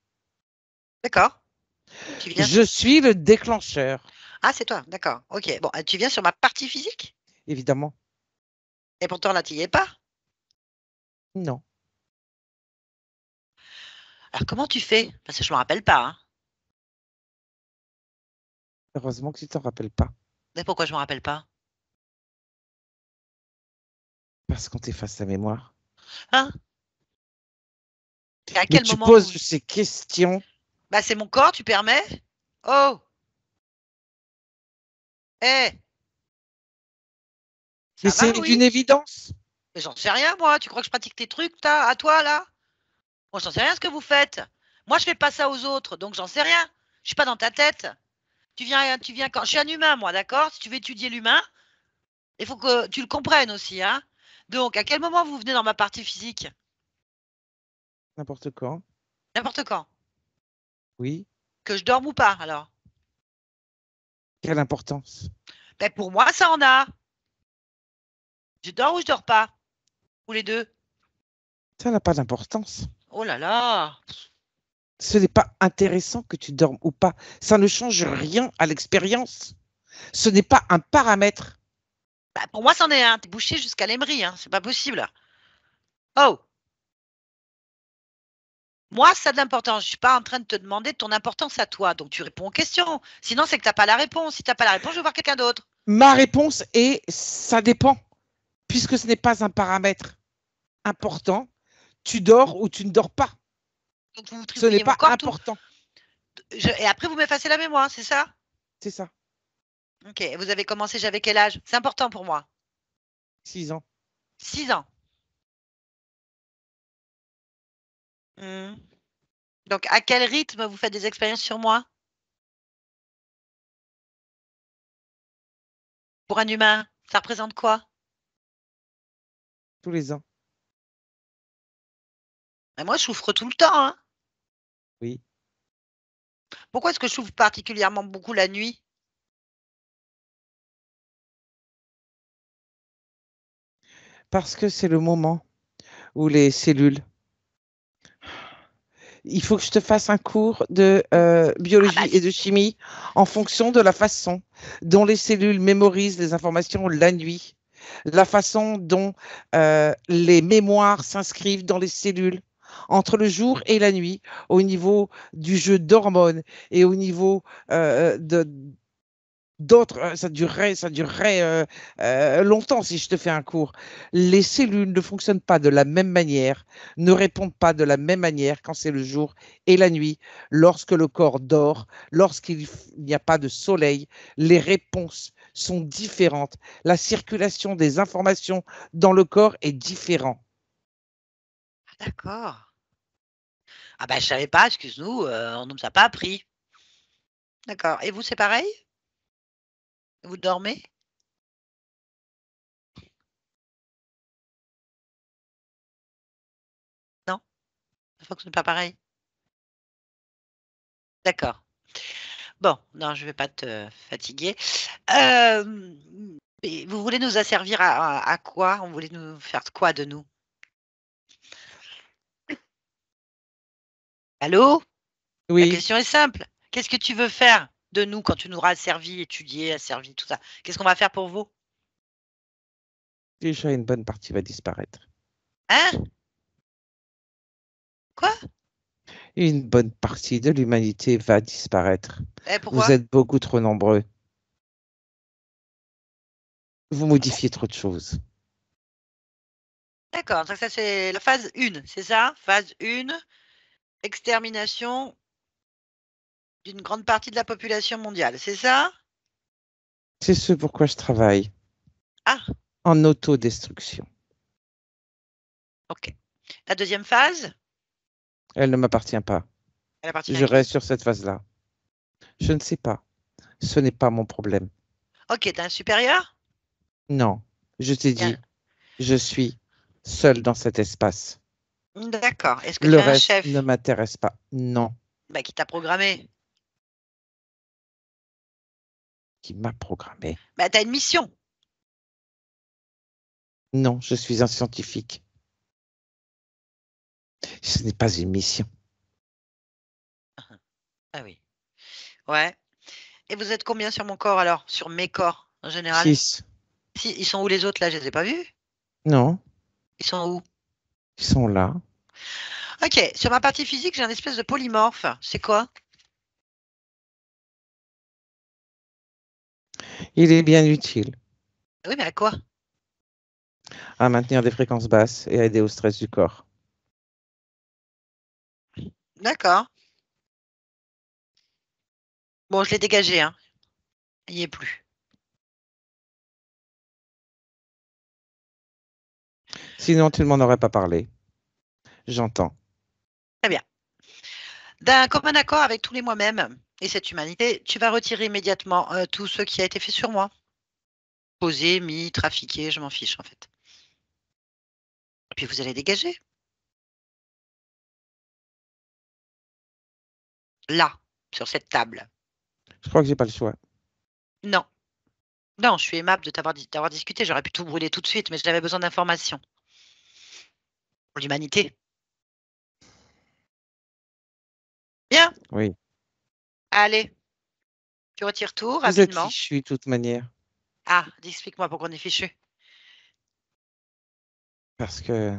D'accord. Tu viens Je sur. suis le déclencheur, Ah, c'est toi. D'accord. Ok. Bon, tu viens sur ma partie physique évidemment. et pourtant là, tu n'y es pas. Non, Alors comment tu fais? Parce que je me rappelle pas, hein. heureusement que tu t'en rappelles pas, Mais pourquoi je me rappelle pas? parce qu'on t'efface ta mémoire. Hein? Et à Mais quel tu moment poses ces questions, Bah, c'est mon corps, tu permets? Oh, hé, Mais Ça va, c'est oui. d'une évidence. Mais j'en sais rien, moi. Tu crois que je pratique tes trucs, à toi, là? Moi, j'en sais rien ce que vous faites. Moi, je fais pas ça aux autres, donc j'en sais rien. Je suis pas dans ta tête. Tu viens quand je suis un humain, moi, d'accord? Si tu veux étudier l'humain, il faut que tu le comprennes aussi, hein. Donc, à quel moment vous venez dans ma partie physique? N'importe quand. N'importe quand. Oui. Que je dorme ou pas, alors? Quelle importance? Ben, pour moi, ça en a. Je dors ou je dors pas? Ou les deux? Ça n'a pas d'importance. Oh là là. Ce n'est pas intéressant que tu dormes ou pas. Ça ne change rien à l'expérience. Ce n'est pas un paramètre. Ben, pour moi, c'en est un. T'es bouché jusqu'à l'aimerie, hein. C'est pas possible. Oh! Moi, ça a de l'importance. Je suis pas en train de te demander de ton importance à toi. Donc, tu réponds aux questions. Sinon, c'est que t'as pas la réponse. Si t'as pas la réponse, je vais voir quelqu'un d'autre. Ma réponse est ça dépend, puisque ce n'est pas un paramètre important. Tu dors ou tu ne dors pas. Donc, vous Ce n'est tripouillez mon pas corps tout. important. Et après, vous m'effacez la mémoire, c'est ça? C'est ça. Ok. Et vous avez commencé, j'avais quel âge? C'est important pour moi. 6 ans. 6 ans. Hmm. Donc, à quel rythme vous faites des expériences sur moi? Pour un humain, ça représente quoi? Tous les ans. Ben, moi, je souffre tout le temps, hein. Oui. Pourquoi est-ce que je souffre particulièrement beaucoup la nuit? Parce que c'est le moment où les cellules. Il faut que je te fasse un cours de Ah bah, biologie et de chimie en fonction de la façon dont les cellules mémorisent les informations la nuit, la façon dont les mémoires s'inscrivent dans les cellules entre le jour et la nuit, au niveau du jeu d'hormones et au niveau d'autres, ça durerait longtemps si je te fais un cours. Les cellules ne fonctionnent pas de la même manière, ne répondent pas de la même manière quand c'est le jour et la nuit, lorsque le corps dort, lorsqu'il n'y a pas de soleil. Les réponses sont différentes. La circulation des informations dans le corps est différente. d'accord. Ah bah, je savais pas, excuse-nous, on ne nous a pas appris. D'accord. Et vous, c'est pareil? Vous dormez? Non? Ça fonctionne pas pareil? D'accord. Bon, non, je vais pas te fatiguer. Et vous voulez nous asservir à quoi? On voulait nous faire quoi de nous? Allô? La Oui, question est simple. Qu'est-ce que tu veux faire de nous quand tu nous auras asservis, étudiés, asservis, tout ça? Qu'est-ce qu'on va faire pour vous? déjà une bonne partie va disparaître. Hein? Quoi? Une bonne partie de l'humanité va disparaître. Eh, Vous pourquoi? êtes beaucoup trop nombreux. Vous Ah bon? modifiez trop de choses. D'accord, donc ça c'est la phase 1, c'est ça? Phase 1, extermination d'une grande partie de la population mondiale, c'est ça? C'est ce pourquoi je travaille Ah, en autodestruction. ok. La deuxième phase, Elle ne m'appartient pas. elle appartient à Je qui? reste sur cette phase-là. Je ne sais pas. Ce n'est pas mon problème. Ok, t'as un supérieur? Non, je t'ai Il y a dit, je suis seul dans cet espace. D'accord. Est-ce que Le tu as un reste ne chef? m'intéresse pas. Non, Bah, qui t'a programmé? qui m'a programmé. Bah, tu as une mission. Non, je suis un scientifique. Ce n'est pas une mission. Ah oui. Ouais. Et vous êtes combien sur mon corps alors? Sur mes corps en général? 6. Si, ils sont où les autres là? Je les ai pas vus. Non, Ils sont où? ils sont là. Ok. Sur ma partie physique, j'ai un espèce de polymorphe. C'est quoi? Il est bien utile Oui, mais à quoi? à maintenir des fréquences basses et à aider au stress du corps. D'accord. Bon, je l'ai dégagé, hein. Il n'y est plus. Sinon, tu ne m'en aurais pas parlé. J'entends. Très bien. D'un commun accord avec tous les moi-même et cette humanité, tu vas retirer immédiatement tout ce qui a été fait sur moi. Posé, mis, trafiqué, je m'en fiche en fait. Et puis vous allez dégager. Là, sur cette table. Je crois que j'ai pas le choix. Non. Non, je suis aimable de d'avoir discuté. J'aurais pu tout brûler tout de suite, mais j'avais besoin d'informations. Pour l'humanité. Bien, Oui. allez. Tu retires tout Vous êtes rapidement. fichu de toute manière. Ah, explique-moi pourquoi on est fichu. Parce que,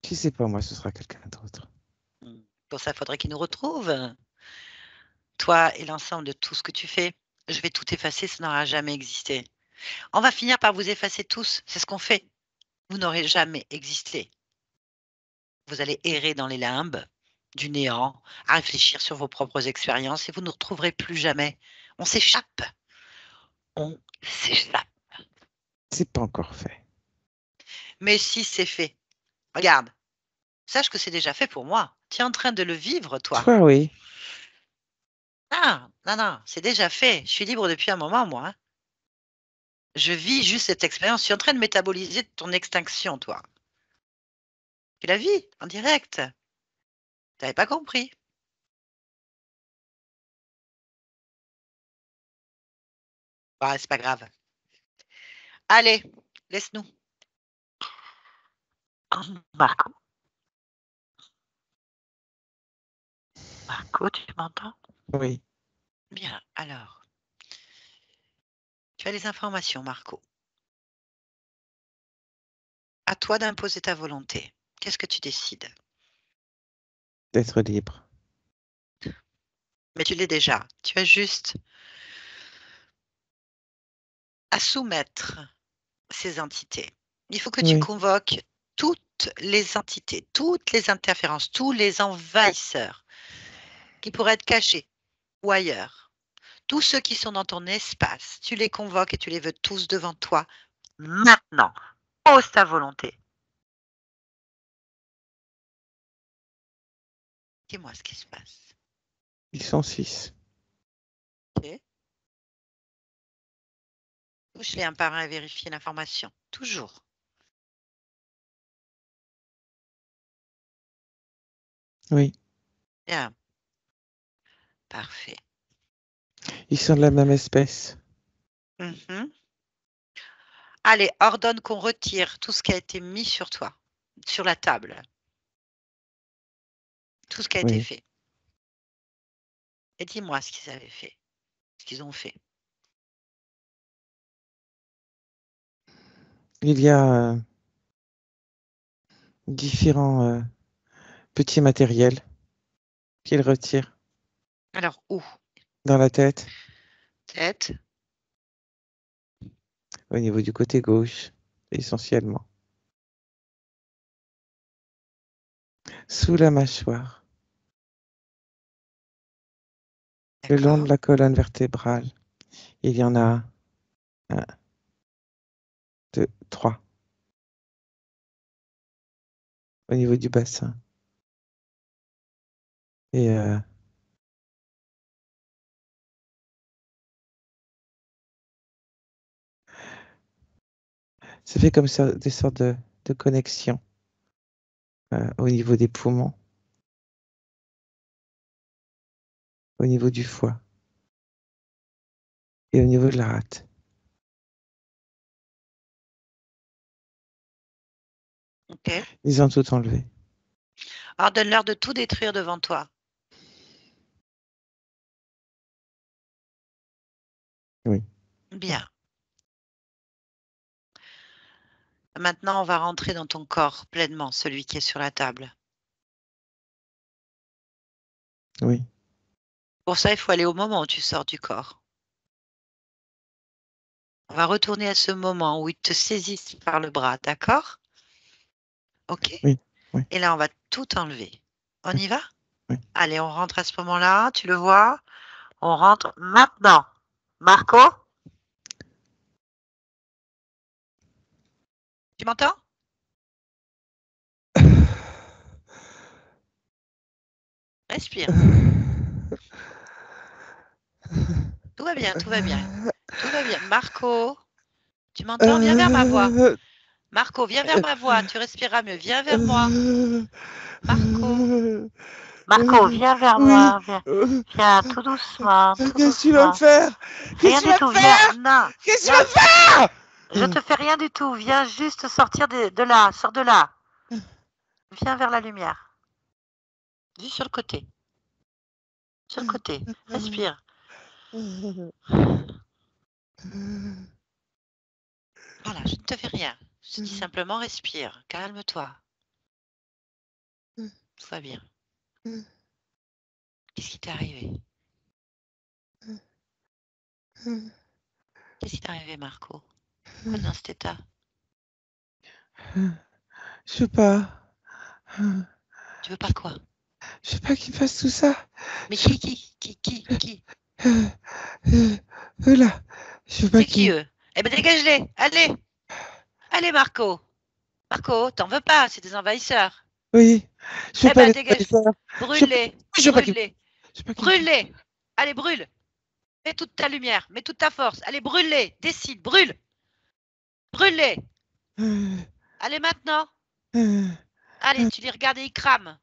si c'est pas moi, ce sera quelqu'un d'autre. Pour ça, il faudrait qu'il nous retrouve. Toi et l'ensemble de tout ce que tu fais. Je vais tout effacer, ça n'aura jamais existé. On va finir par vous effacer tous. C'est ce qu'on fait. Vous n'aurez jamais existé. Vous allez errer dans les limbes du néant, à réfléchir sur vos propres expériences et vous ne nous retrouverez plus jamais. On s'échappe. On s'échappe. C'est pas encore fait. Mais si c'est fait, regarde, sache que c'est déjà fait pour moi. Tu es en train de le vivre, toi. Toi, oui. Ah, non, non, c'est déjà fait. Je suis libre depuis un moment, moi. Je vis juste cette expérience. Je suis en train de métaboliser ton extinction, toi. Tu la vis en direct. Tu n'avais pas compris. Bah, c'est pas grave. Allez, laisse-nous. Marco, Marco, tu m'entends? Oui. Bien, alors. Tu as les informations, Marco. À toi d'imposer ta volonté. Qu'est-ce que tu décides? D'être libre. Mais tu l'es déjà. Tu as juste à soumettre ces entités. Il faut que tu Oui. convoques toutes les entités, toutes les interférences, tous les envahisseurs qui pourraient être cachés ou ailleurs. Tous ceux qui sont dans ton espace, tu les convoques et tu les veux tous devant toi maintenant. Pose ta volonté. Dis-moi ce qui se passe. Ils sont 6. Ok. Touche-les un par un et vérifie l'information. Toujours. Oui. Bien. Parfait. Ils sont de la même espèce. Mhm. Allez, ordonne qu'on retire tout ce qui a été mis sur toi, sur la table. Tout ce qui a été Oui. fait. Et dis-moi ce qu'ils avaient fait, ce qu'ils ont fait. Il y a différents petits matériels qu'ils retirent Alors, où? dans la tête, Tête. au niveau du côté gauche, essentiellement. Sous la mâchoire, le long de D'accord. la colonne vertébrale, il y en a 1, 2, 3. Au niveau du bassin. Et ça fait comme ça des sortes de connexions au niveau des poumons, au niveau du foie et au niveau de la rate. Ok. Ils ont tout enlevé. Ordonne-leur de tout détruire devant toi. Oui. Bien. Maintenant, on va rentrer dans ton corps pleinement, celui qui est sur la table. Oui. Pour ça, il faut aller au moment où tu sors du corps. On va retourner à ce moment où ils te saisissent par le bras, d'accord? Ok? Oui. Oui. Et là, on va tout enlever. On Oui. y va? Oui. Allez, on rentre à ce moment-là, tu le vois? On rentre maintenant. Marco? Tu m'entends? Respire. Tout va bien, tout va bien. Tout va bien. Marco, tu m'entends? Viens vers ma voix. Marco, viens vers ma voix. Tu respireras mieux. Viens vers moi. Marco. Marco, viens vers moi. Oui. Viens tout doucement. Tout Qu'est-ce que tu vas me doucement. faire? Rien Qu'est-ce que tu du vas tout. me faire? Viens. Non. Qu'est-ce que tu Viens. vas me faire? Je te fais rien du tout. Viens juste sortir de là. Sors de là. Viens vers la lumière. Juste sur le côté. Sur le côté. Respire. Voilà, je ne te fais rien. Je te dis simplement respire. Calme-toi. Tout va bien. Qu'est-ce qui t'est arrivé? Qu'est-ce qui t'est arrivé, Marco? Pourquoi dans cet état? Je sais pas. Tu veux pas quoi? Je sais pas qui fasse tout ça. Mais Je- qui? Eux là. Je sais pas C'est qui qui. eux? Eh ben dégage-les. Allez. Allez, Marco. Marco, t'en veux pas, c'est des envahisseurs. Oui. Je sais Eh pas ben les dégage. faire. Brûle-les. Je sais pas qui. Brûle-les. Je sais pas qui. Brûle-les. Allez, brûle. Mets toute ta lumière. Mets toute ta force. Allez, brûle-les. Décide. Brûle. Brûle-les. Allez maintenant. Allez, tu les regardes et ils crament.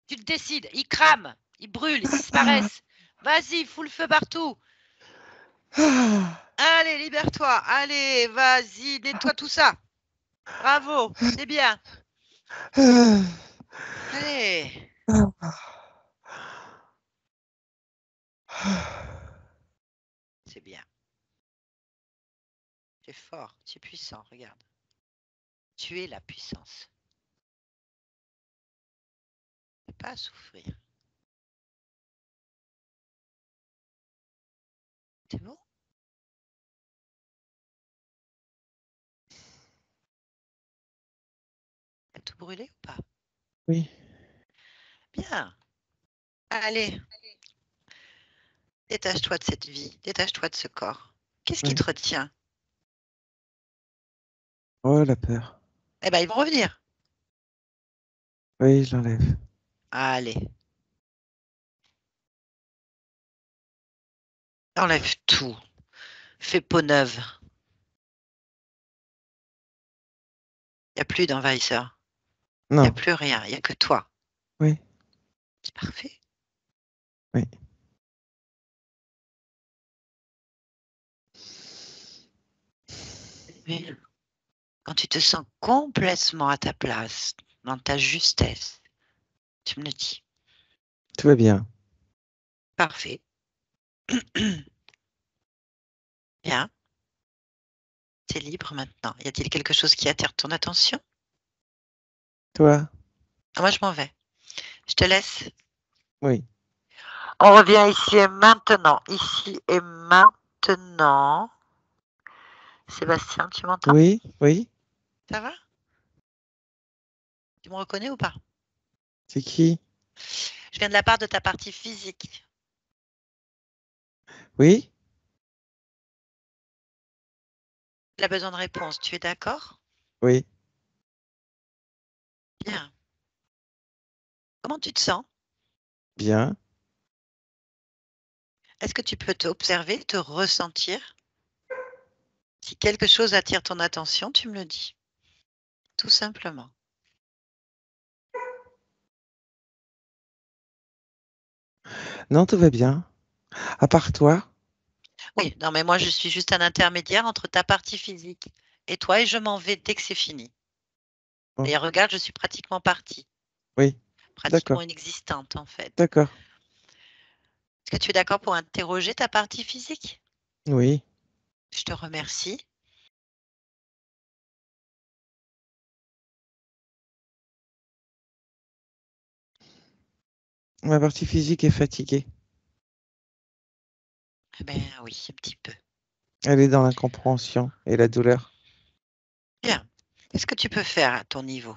Tu le décides. Ils crament. Ils brûlent. Ils disparaissent. Vas-y, fous le feu partout. Allez, libère-toi. Allez, vas-y, nettoie tout ça. Bravo, c'est bien. Allez. C'est bien. Tu es fort, tu es puissant, regarde. Tu es la puissance. Tu n'as pas à souffrir. C'est bon? T'as tout brûlé ou pas? Oui. Bien. Allez. Détache-toi de cette vie. Détache-toi de ce corps. Qu'est-ce qui te retient? Oh, la peur. Eh ben, ils vont revenir. Oui, je l'enlève. Allez. Enlève tout. Fais peau neuve. Il n'y a plus d'envahisseurs. Il n'y a Non. plus rien. Il n'y a que toi. Oui. C'est parfait. Oui. Mais quand tu te sens complètement à ta place, dans ta justesse, tu me le dis. Tout va bien. Parfait. Bien. Tu es libre maintenant. Y a-t-il quelque chose qui attire ton attention? Toi? Ah, moi, je m'en vais. Je te laisse. Oui. On revient ici et maintenant. Ici et maintenant. Sébastien, tu m'entends? Oui. Oui. Ça va? Tu me reconnais ou pas? C'est qui? Je viens de la part de ta partie physique. Oui. Elle a besoin de réponse. Tu es d'accord? Oui. Bien. Comment tu te sens? Bien. Est-ce que tu peux t'observer, te ressentir? Si quelque chose attire ton attention, tu me le dis. Tout simplement. Non, tout va bien. À part toi? Oui, non, mais moi, je suis juste un intermédiaire entre ta partie physique et toi, et je m'en vais dès que c'est fini. Oh. Et regarde, je suis pratiquement partie. Oui. Pratiquement D'accord. inexistante, en fait. D'accord. Est-ce que tu es d'accord pour interroger ta partie physique? Oui. Je te remercie. Ma partie physique est fatiguée. Eh bien, oui, un petit peu. Elle est dans l'incompréhension et la douleur. Bien. Qu'est-ce que tu peux faire à ton niveau?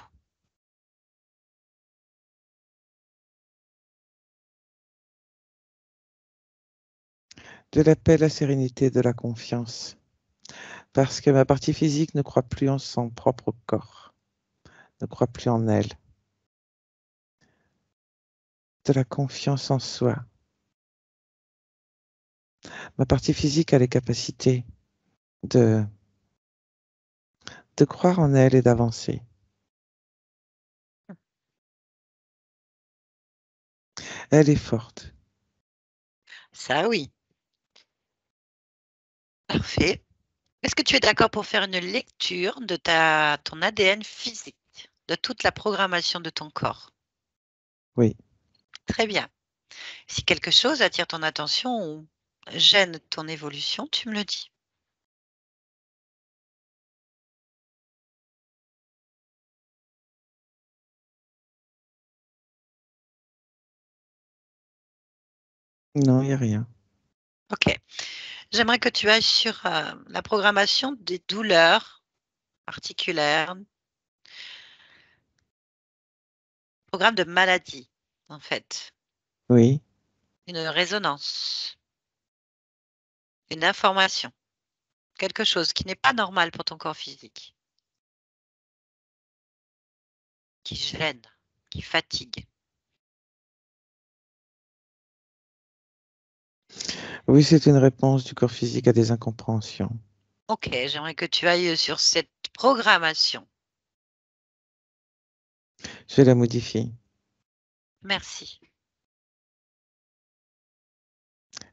De la paix, la sérénité, de la confiance. Parce que ma partie physique ne croit plus en son propre corps, ne croit plus en elle. De la confiance en soi. Ma partie physique a les capacités de croire en elle et d'avancer. Elle est forte. Ça, oui. Parfait. Est-ce que tu es d'accord pour faire une lecture de ton ADN physique, de toute la programmation de ton corps? Oui. Très bien. Si quelque chose attire ton attention ou gêne ton évolution, tu me le dis. Non, il n'y a rien. OK. J'aimerais que tu ailles sur la programmation des douleurs articulaires, programme de maladie, en fait, Oui. une résonance, une information, quelque chose qui n'est pas normal pour ton corps physique, qui gêne, qui fatigue. Oui, c'est une réponse du corps physique à des incompréhensions. OK, j'aimerais que tu ailles sur cette programmation. Je la modifie. Merci.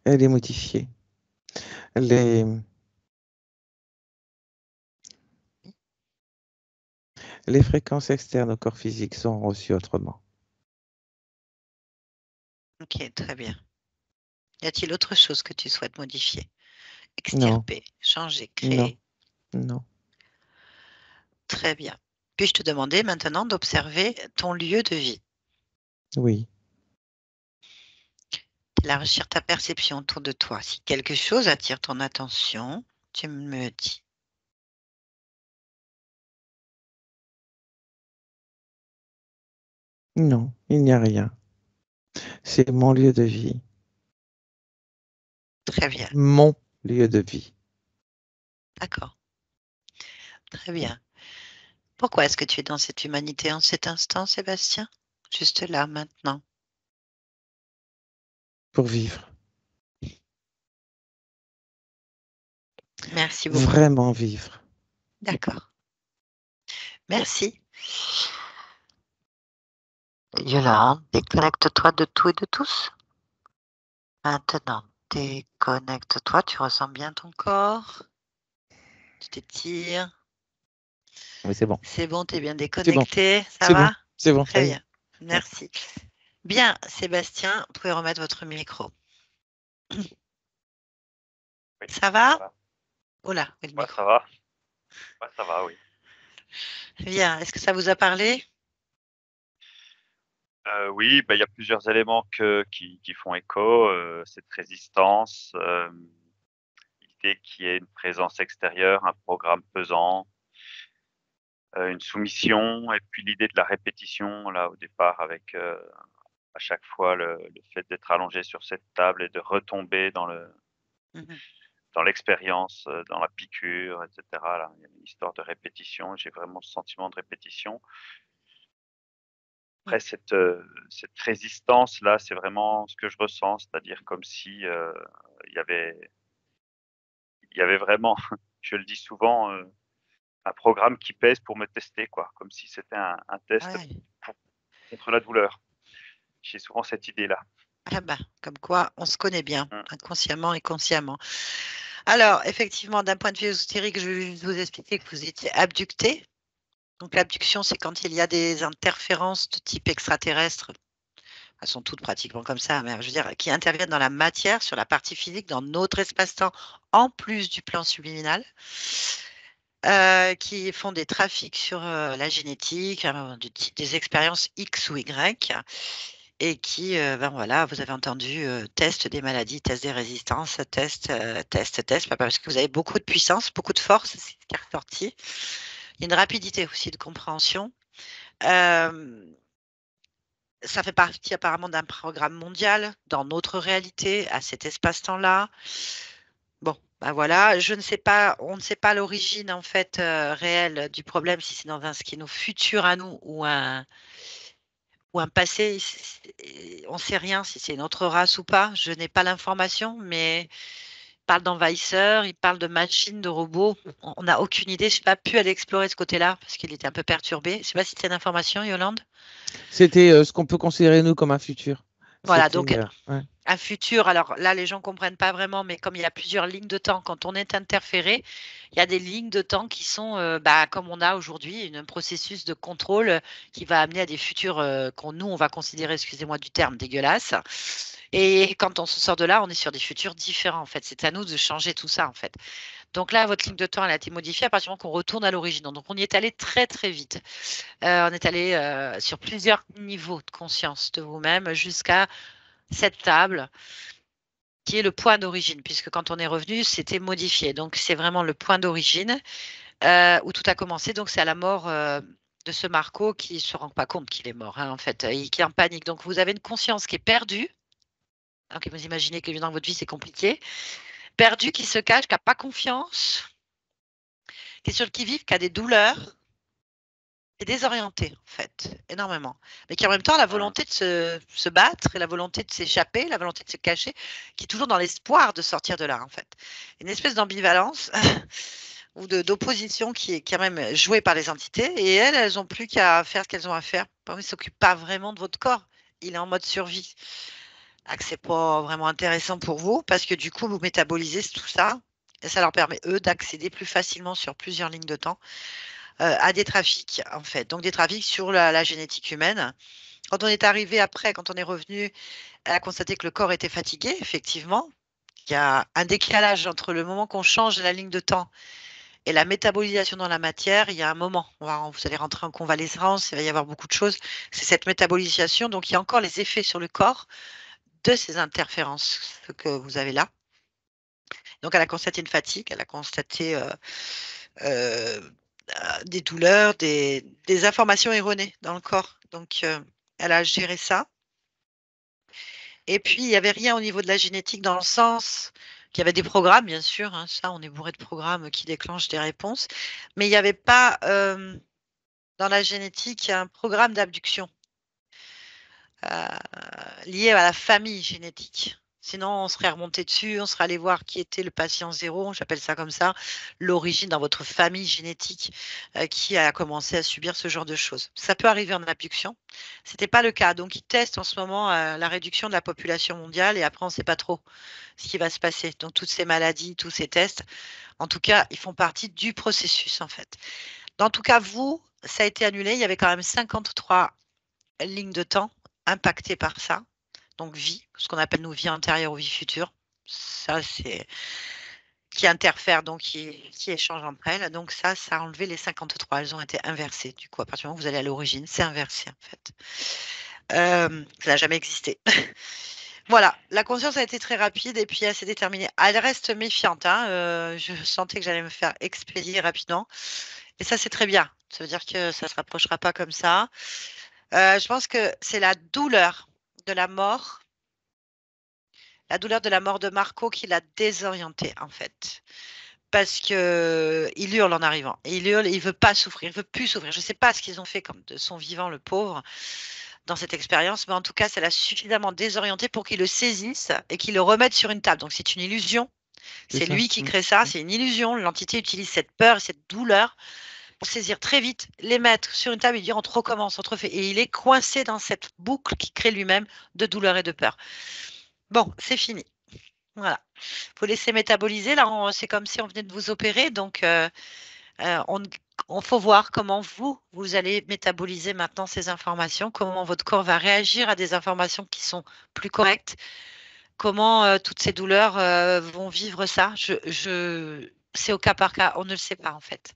Elle est modifiée. Les fréquences externes au corps physique sont reçues autrement. OK, très bien. Y a-t-il autre chose que tu souhaites modifier, Non, extirper, changer, non, créer? non. Très bien. Puis-je te demander maintenant d'observer ton lieu de vie, Oui. d'élargir ta perception autour de toi. Si quelque chose attire ton attention, tu me dis. Non, il n'y a rien. C'est mon lieu de vie. Très bien, Mon lieu de vie. d'accord. Très bien. Pourquoi est-ce que tu es dans cette humanité en cet instant, Sébastien? Juste là, maintenant. Pour vivre. Merci beaucoup. Vraiment vivre. D'accord. Merci. Yolande, déconnecte-toi de tout et de tous. Maintenant, déconnecte-toi. Tu ressens bien ton corps. Tu t'étires. Oui, c'est bon. C'est bon, tu es bien C'est bon. déconnecté. Ça C'est bon. va? C'est bon, ça Très y est. bien. Merci. Bien, Sébastien, vous pouvez remettre votre micro. Oui, Ça va? voilà. Oh là, oui, le Ouais, micro. ça va. Ouais, ça va, oui. Bien. Est-ce que ça vous a parlé? Oui, bah, il y a plusieurs éléments qui font écho. Cette résistance, l'idée qu'il y ait une présence extérieure, un programme pesant, une soumission, et puis l'idée de la répétition, là, au départ, avec à chaque fois le fait d'être allongé sur cette table et de retomber Mhm. dans l'expérience, dans la piqûre, etc. Là, il y a une histoire de répétition. J'ai vraiment ce sentiment de répétition. Après cette résistance-là, c'est vraiment ce que je ressens, c'est-à-dire comme si, il y avait vraiment, je le dis souvent, un programme qui pèse pour me tester, quoi, comme si c'était un test Ouais. pour contre la douleur. J'ai souvent cette idée-là. Ah bah, comme quoi on se connaît bien, Mmh. inconsciemment et consciemment. Alors, effectivement, d'un point de vue ésotérique, je vais juste vous expliquer que vous étiez abducté. Donc l'abduction, c'est quand il y a des interférences de type extraterrestre. Elles sont toutes pratiquement comme ça, mais je veux dire, qui interviennent dans la matière, sur la partie physique, dans notre espace-temps, en plus du plan subliminal, qui font des trafics sur la génétique, des expériences X ou Y, et qui, ben voilà, vous avez entendu, test des maladies, test des résistances, test, parce que vous avez beaucoup de puissance, beaucoup de force, c'est ce qui est ressorti. Il y a une rapidité aussi de compréhension. Euh, Ça fait partie apparemment d'un programme mondial dans notre réalité, à cet espace-temps-là. Bon, Bah voilà, je ne sais pas, on ne sait pas l'origine en fait réelle du problème, si c'est dans un skin futur à nous ou un passé. On ne sait rien si c'est une autre race ou pas. Je n'ai pas l'information, mais il parle d'envahisseurs, il parle de machines, de robots. On n'a aucune idée. Je n'ai pas pu aller explorer ce côté-là parce qu'il était un peu perturbé. Je ne sais pas si c'est une information, Yolande. C'était ce qu'on peut considérer, nous, comme un futur. Voilà, C'était, donc ouais. un futur, alors là, les gens ne comprennent pas vraiment, mais comme il y a plusieurs lignes de temps, quand on est interféré, il y a des lignes de temps qui sont, comme on a aujourd'hui, un processus de contrôle qui va amener à des futurs nous, on va considérer, excusez-moi du terme, dégueulasses. Et quand on se sort de là, on est sur des futurs différents, en fait. C'est à nous de changer tout ça, en fait. Donc là, votre ligne de temps, elle a été modifiée à partir du moment qu'on retourne à l'origine. Donc on y est allé très, très vite. On est allé sur plusieurs niveaux de conscience de vous-même jusqu'à cette table qui est le point d'origine, puisque quand on est revenu, c'était modifié. Donc, c'est vraiment le point d'origine où tout a commencé. Donc, c'est à la mort de ce Marco qui ne se rend pas compte qu'il est mort, hein, en fait, et qui est en panique. Donc, vous avez une conscience qui est perdue. Donc, vous imaginez que dans votre vie, c'est compliqué. Perdue, qui se cache, qui n'a pas confiance, qui est sur le qui-vive, qui a des douleurs, est désorientée, en fait, énormément. Mais qui en même temps a la volonté de se battre et la volonté de s'échapper, la volonté de se cacher, qui est toujours dans l'espoir de sortir de là, en fait. Une espèce d'ambivalence ou d'opposition qui est quand même jouée par les entités. Et elles n'ont plus qu'à faire ce qu'elles ont à faire. Ils ne s'occupent pas vraiment de votre corps. Il est en mode survie. Ce n'est pas vraiment intéressant pour vous parce que du coup, vous métabolisez tout ça. Et ça leur permet, eux, d'accéder plus facilement sur plusieurs lignes de temps à des trafics, en fait. Donc, des trafics sur la génétique humaine. Quand on est arrivé après, quand on est revenu, elle a constaté que le corps était fatigué, effectivement. Il y a un décalage entre le moment qu'on change la ligne de temps et la métabolisation dans la matière. Il y a un moment, vous allez rentrer en convalescence, il va y avoir beaucoup de choses. C'est cette métabolisation. Donc, il y a encore les effets sur le corps de ces interférences que vous avez là. Donc, elle a constaté une fatigue, elle a constaté euh, des douleurs, des informations erronées dans le corps. Donc, elle a géré ça. Et puis, il n'y avait rien au niveau de la génétique dans le sens qu'il y avait des programmes, bien sûr. Hein, ça, on est bourré de programmes qui déclenchent des réponses. Mais il n'y avait pas dans la génétique un programme d'abduction lié à la famille génétique. Sinon, on serait remonté dessus, on serait allé voir qui était le patient zéro, j'appelle ça comme ça, l'origine dans votre famille génétique qui a commencé à subir ce genre de choses. Ça peut arriver en abduction. Ce n'était pas le cas. Donc, ils testent en ce moment la réduction de la population mondiale et après, on ne sait pas trop ce qui va se passer. Donc, toutes ces maladies, tous ces tests, en tout cas, ils font partie du processus, en fait. En tout cas, vous, ça a été annulé. Il y avait quand même 53 lignes de temps impactées par ça. Donc vie, ce qu'on appelle nous vie antérieure ou vie future. Ça, c'est qui interfère, donc qui échange entre elles. Donc ça a enlevé les 53. Elles ont été inversées. Du coup, à partir du moment où vous allez à l'origine, c'est inversé en fait. Ça n'a jamais existé. Voilà, la conscience a été très rapide et puis elle s'est déterminée. Elle reste méfiante. Hein, je sentais que j'allais me faire expédier rapidement. Et ça, c'est très bien. Ça veut dire que ça ne se rapprochera pas comme ça. Je pense que c'est la douleur de la mort de Marco qui l'a désorienté, en fait. Parce que il hurle en arrivant. Et il hurle, et il veut pas souffrir, il veut plus souffrir. Je ne sais pas ce qu'ils ont fait comme de son vivant, le pauvre, dans cette expérience, mais en tout cas, ça l'a suffisamment désorienté pour qu'il le saisisse et qu'il le remette sur une table. Donc, c'est une illusion. C'est lui qui crée ça, c'est une illusion. L'entité utilise cette peur et cette douleur pour saisir très vite, les mettre sur une table et dire on te recommence, on te refait. Et il est coincé dans cette boucle qu'il crée lui-même de douleur et de peur. Bon, c'est fini. Voilà. Il faut laisser métaboliser. Là, c'est comme si on venait de vous opérer. Donc, on faut voir comment vous allez métaboliser maintenant ces informations, comment votre corps va réagir à des informations qui sont plus correctes, comment toutes ces douleurs vont vivre ça. C'est au cas par cas, on ne le sait pas en fait.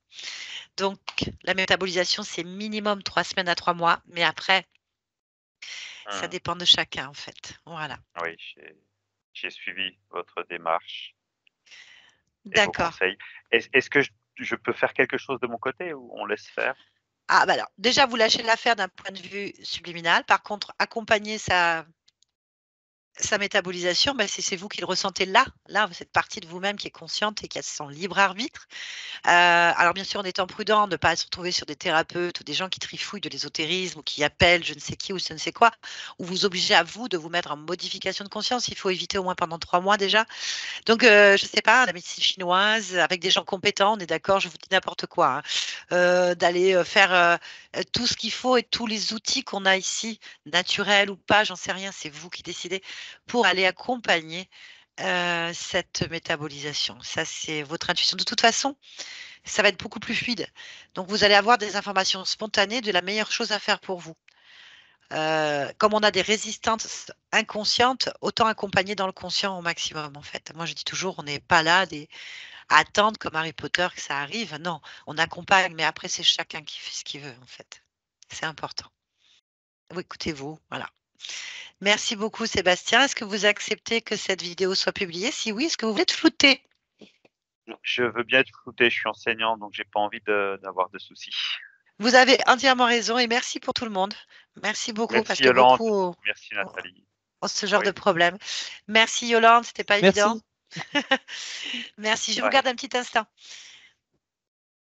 Donc, la métabolisation, c'est minimum 3 semaines à 3 mois, mais après, ça dépend de chacun en fait. Voilà. Oui, j'ai suivi votre démarche et vos D'accord. conseils. Est-ce que je peux faire quelque chose de mon côté ou on laisse faire? Ah, bah alors, déjà, vous lâchez l'affaire d'un point de vue subliminal. Par contre, accompagner sa métabolisation, c'est vous qui le ressentez là, cette partie de vous-même qui est consciente et qui a son libre arbitre. Alors bien sûr, en étant prudent, ne pas se retrouver sur des thérapeutes ou des gens qui trifouillent de l'ésotérisme ou qui appellent je ne sais qui ou je ne sais quoi, ou vous obligez à vous de vous mettre en modification de conscience. Il faut éviter au moins pendant 3 mois déjà. Donc, je ne sais pas, la médecine chinoise, avec des gens compétents, on est d'accord, je vous dis n'importe quoi, d'aller faire tout ce qu'il faut et tous les outils qu'on a ici, naturels ou pas, j'en sais rien, c'est vous qui décidez, pour aller accompagner cette métabolisation. Ça, c'est votre intuition. De toute façon, ça va être beaucoup plus fluide. Donc, vous allez avoir des informations spontanées de la meilleure chose à faire pour vous. Comme on a des résistances inconscientes, autant accompagner dans le conscient au maximum, en fait. Moi, je dis toujours, on n'est pas là à attendre comme Harry Potter que ça arrive. Non, on accompagne, mais après, c'est chacun qui fait ce qu'il veut, en fait. C'est important. Vous écoutez-vous, voilà. Merci beaucoup, Sébastien. Est-ce que vous acceptez que cette vidéo soit publiée? Si oui, est-ce que vous voulez être flouté? Je veux bien être flouté, je suis enseignant, donc j'ai pas envie d'avoir de soucis. Vous avez entièrement raison et merci pour tout le monde. Merci beaucoup Merci parce que Yolande, beaucoup merci Nathalie. ont ce genre Oui. de problème. Merci Yolande, c'était pas Merci. évident. Merci, je vous Ouais. garde un petit instant.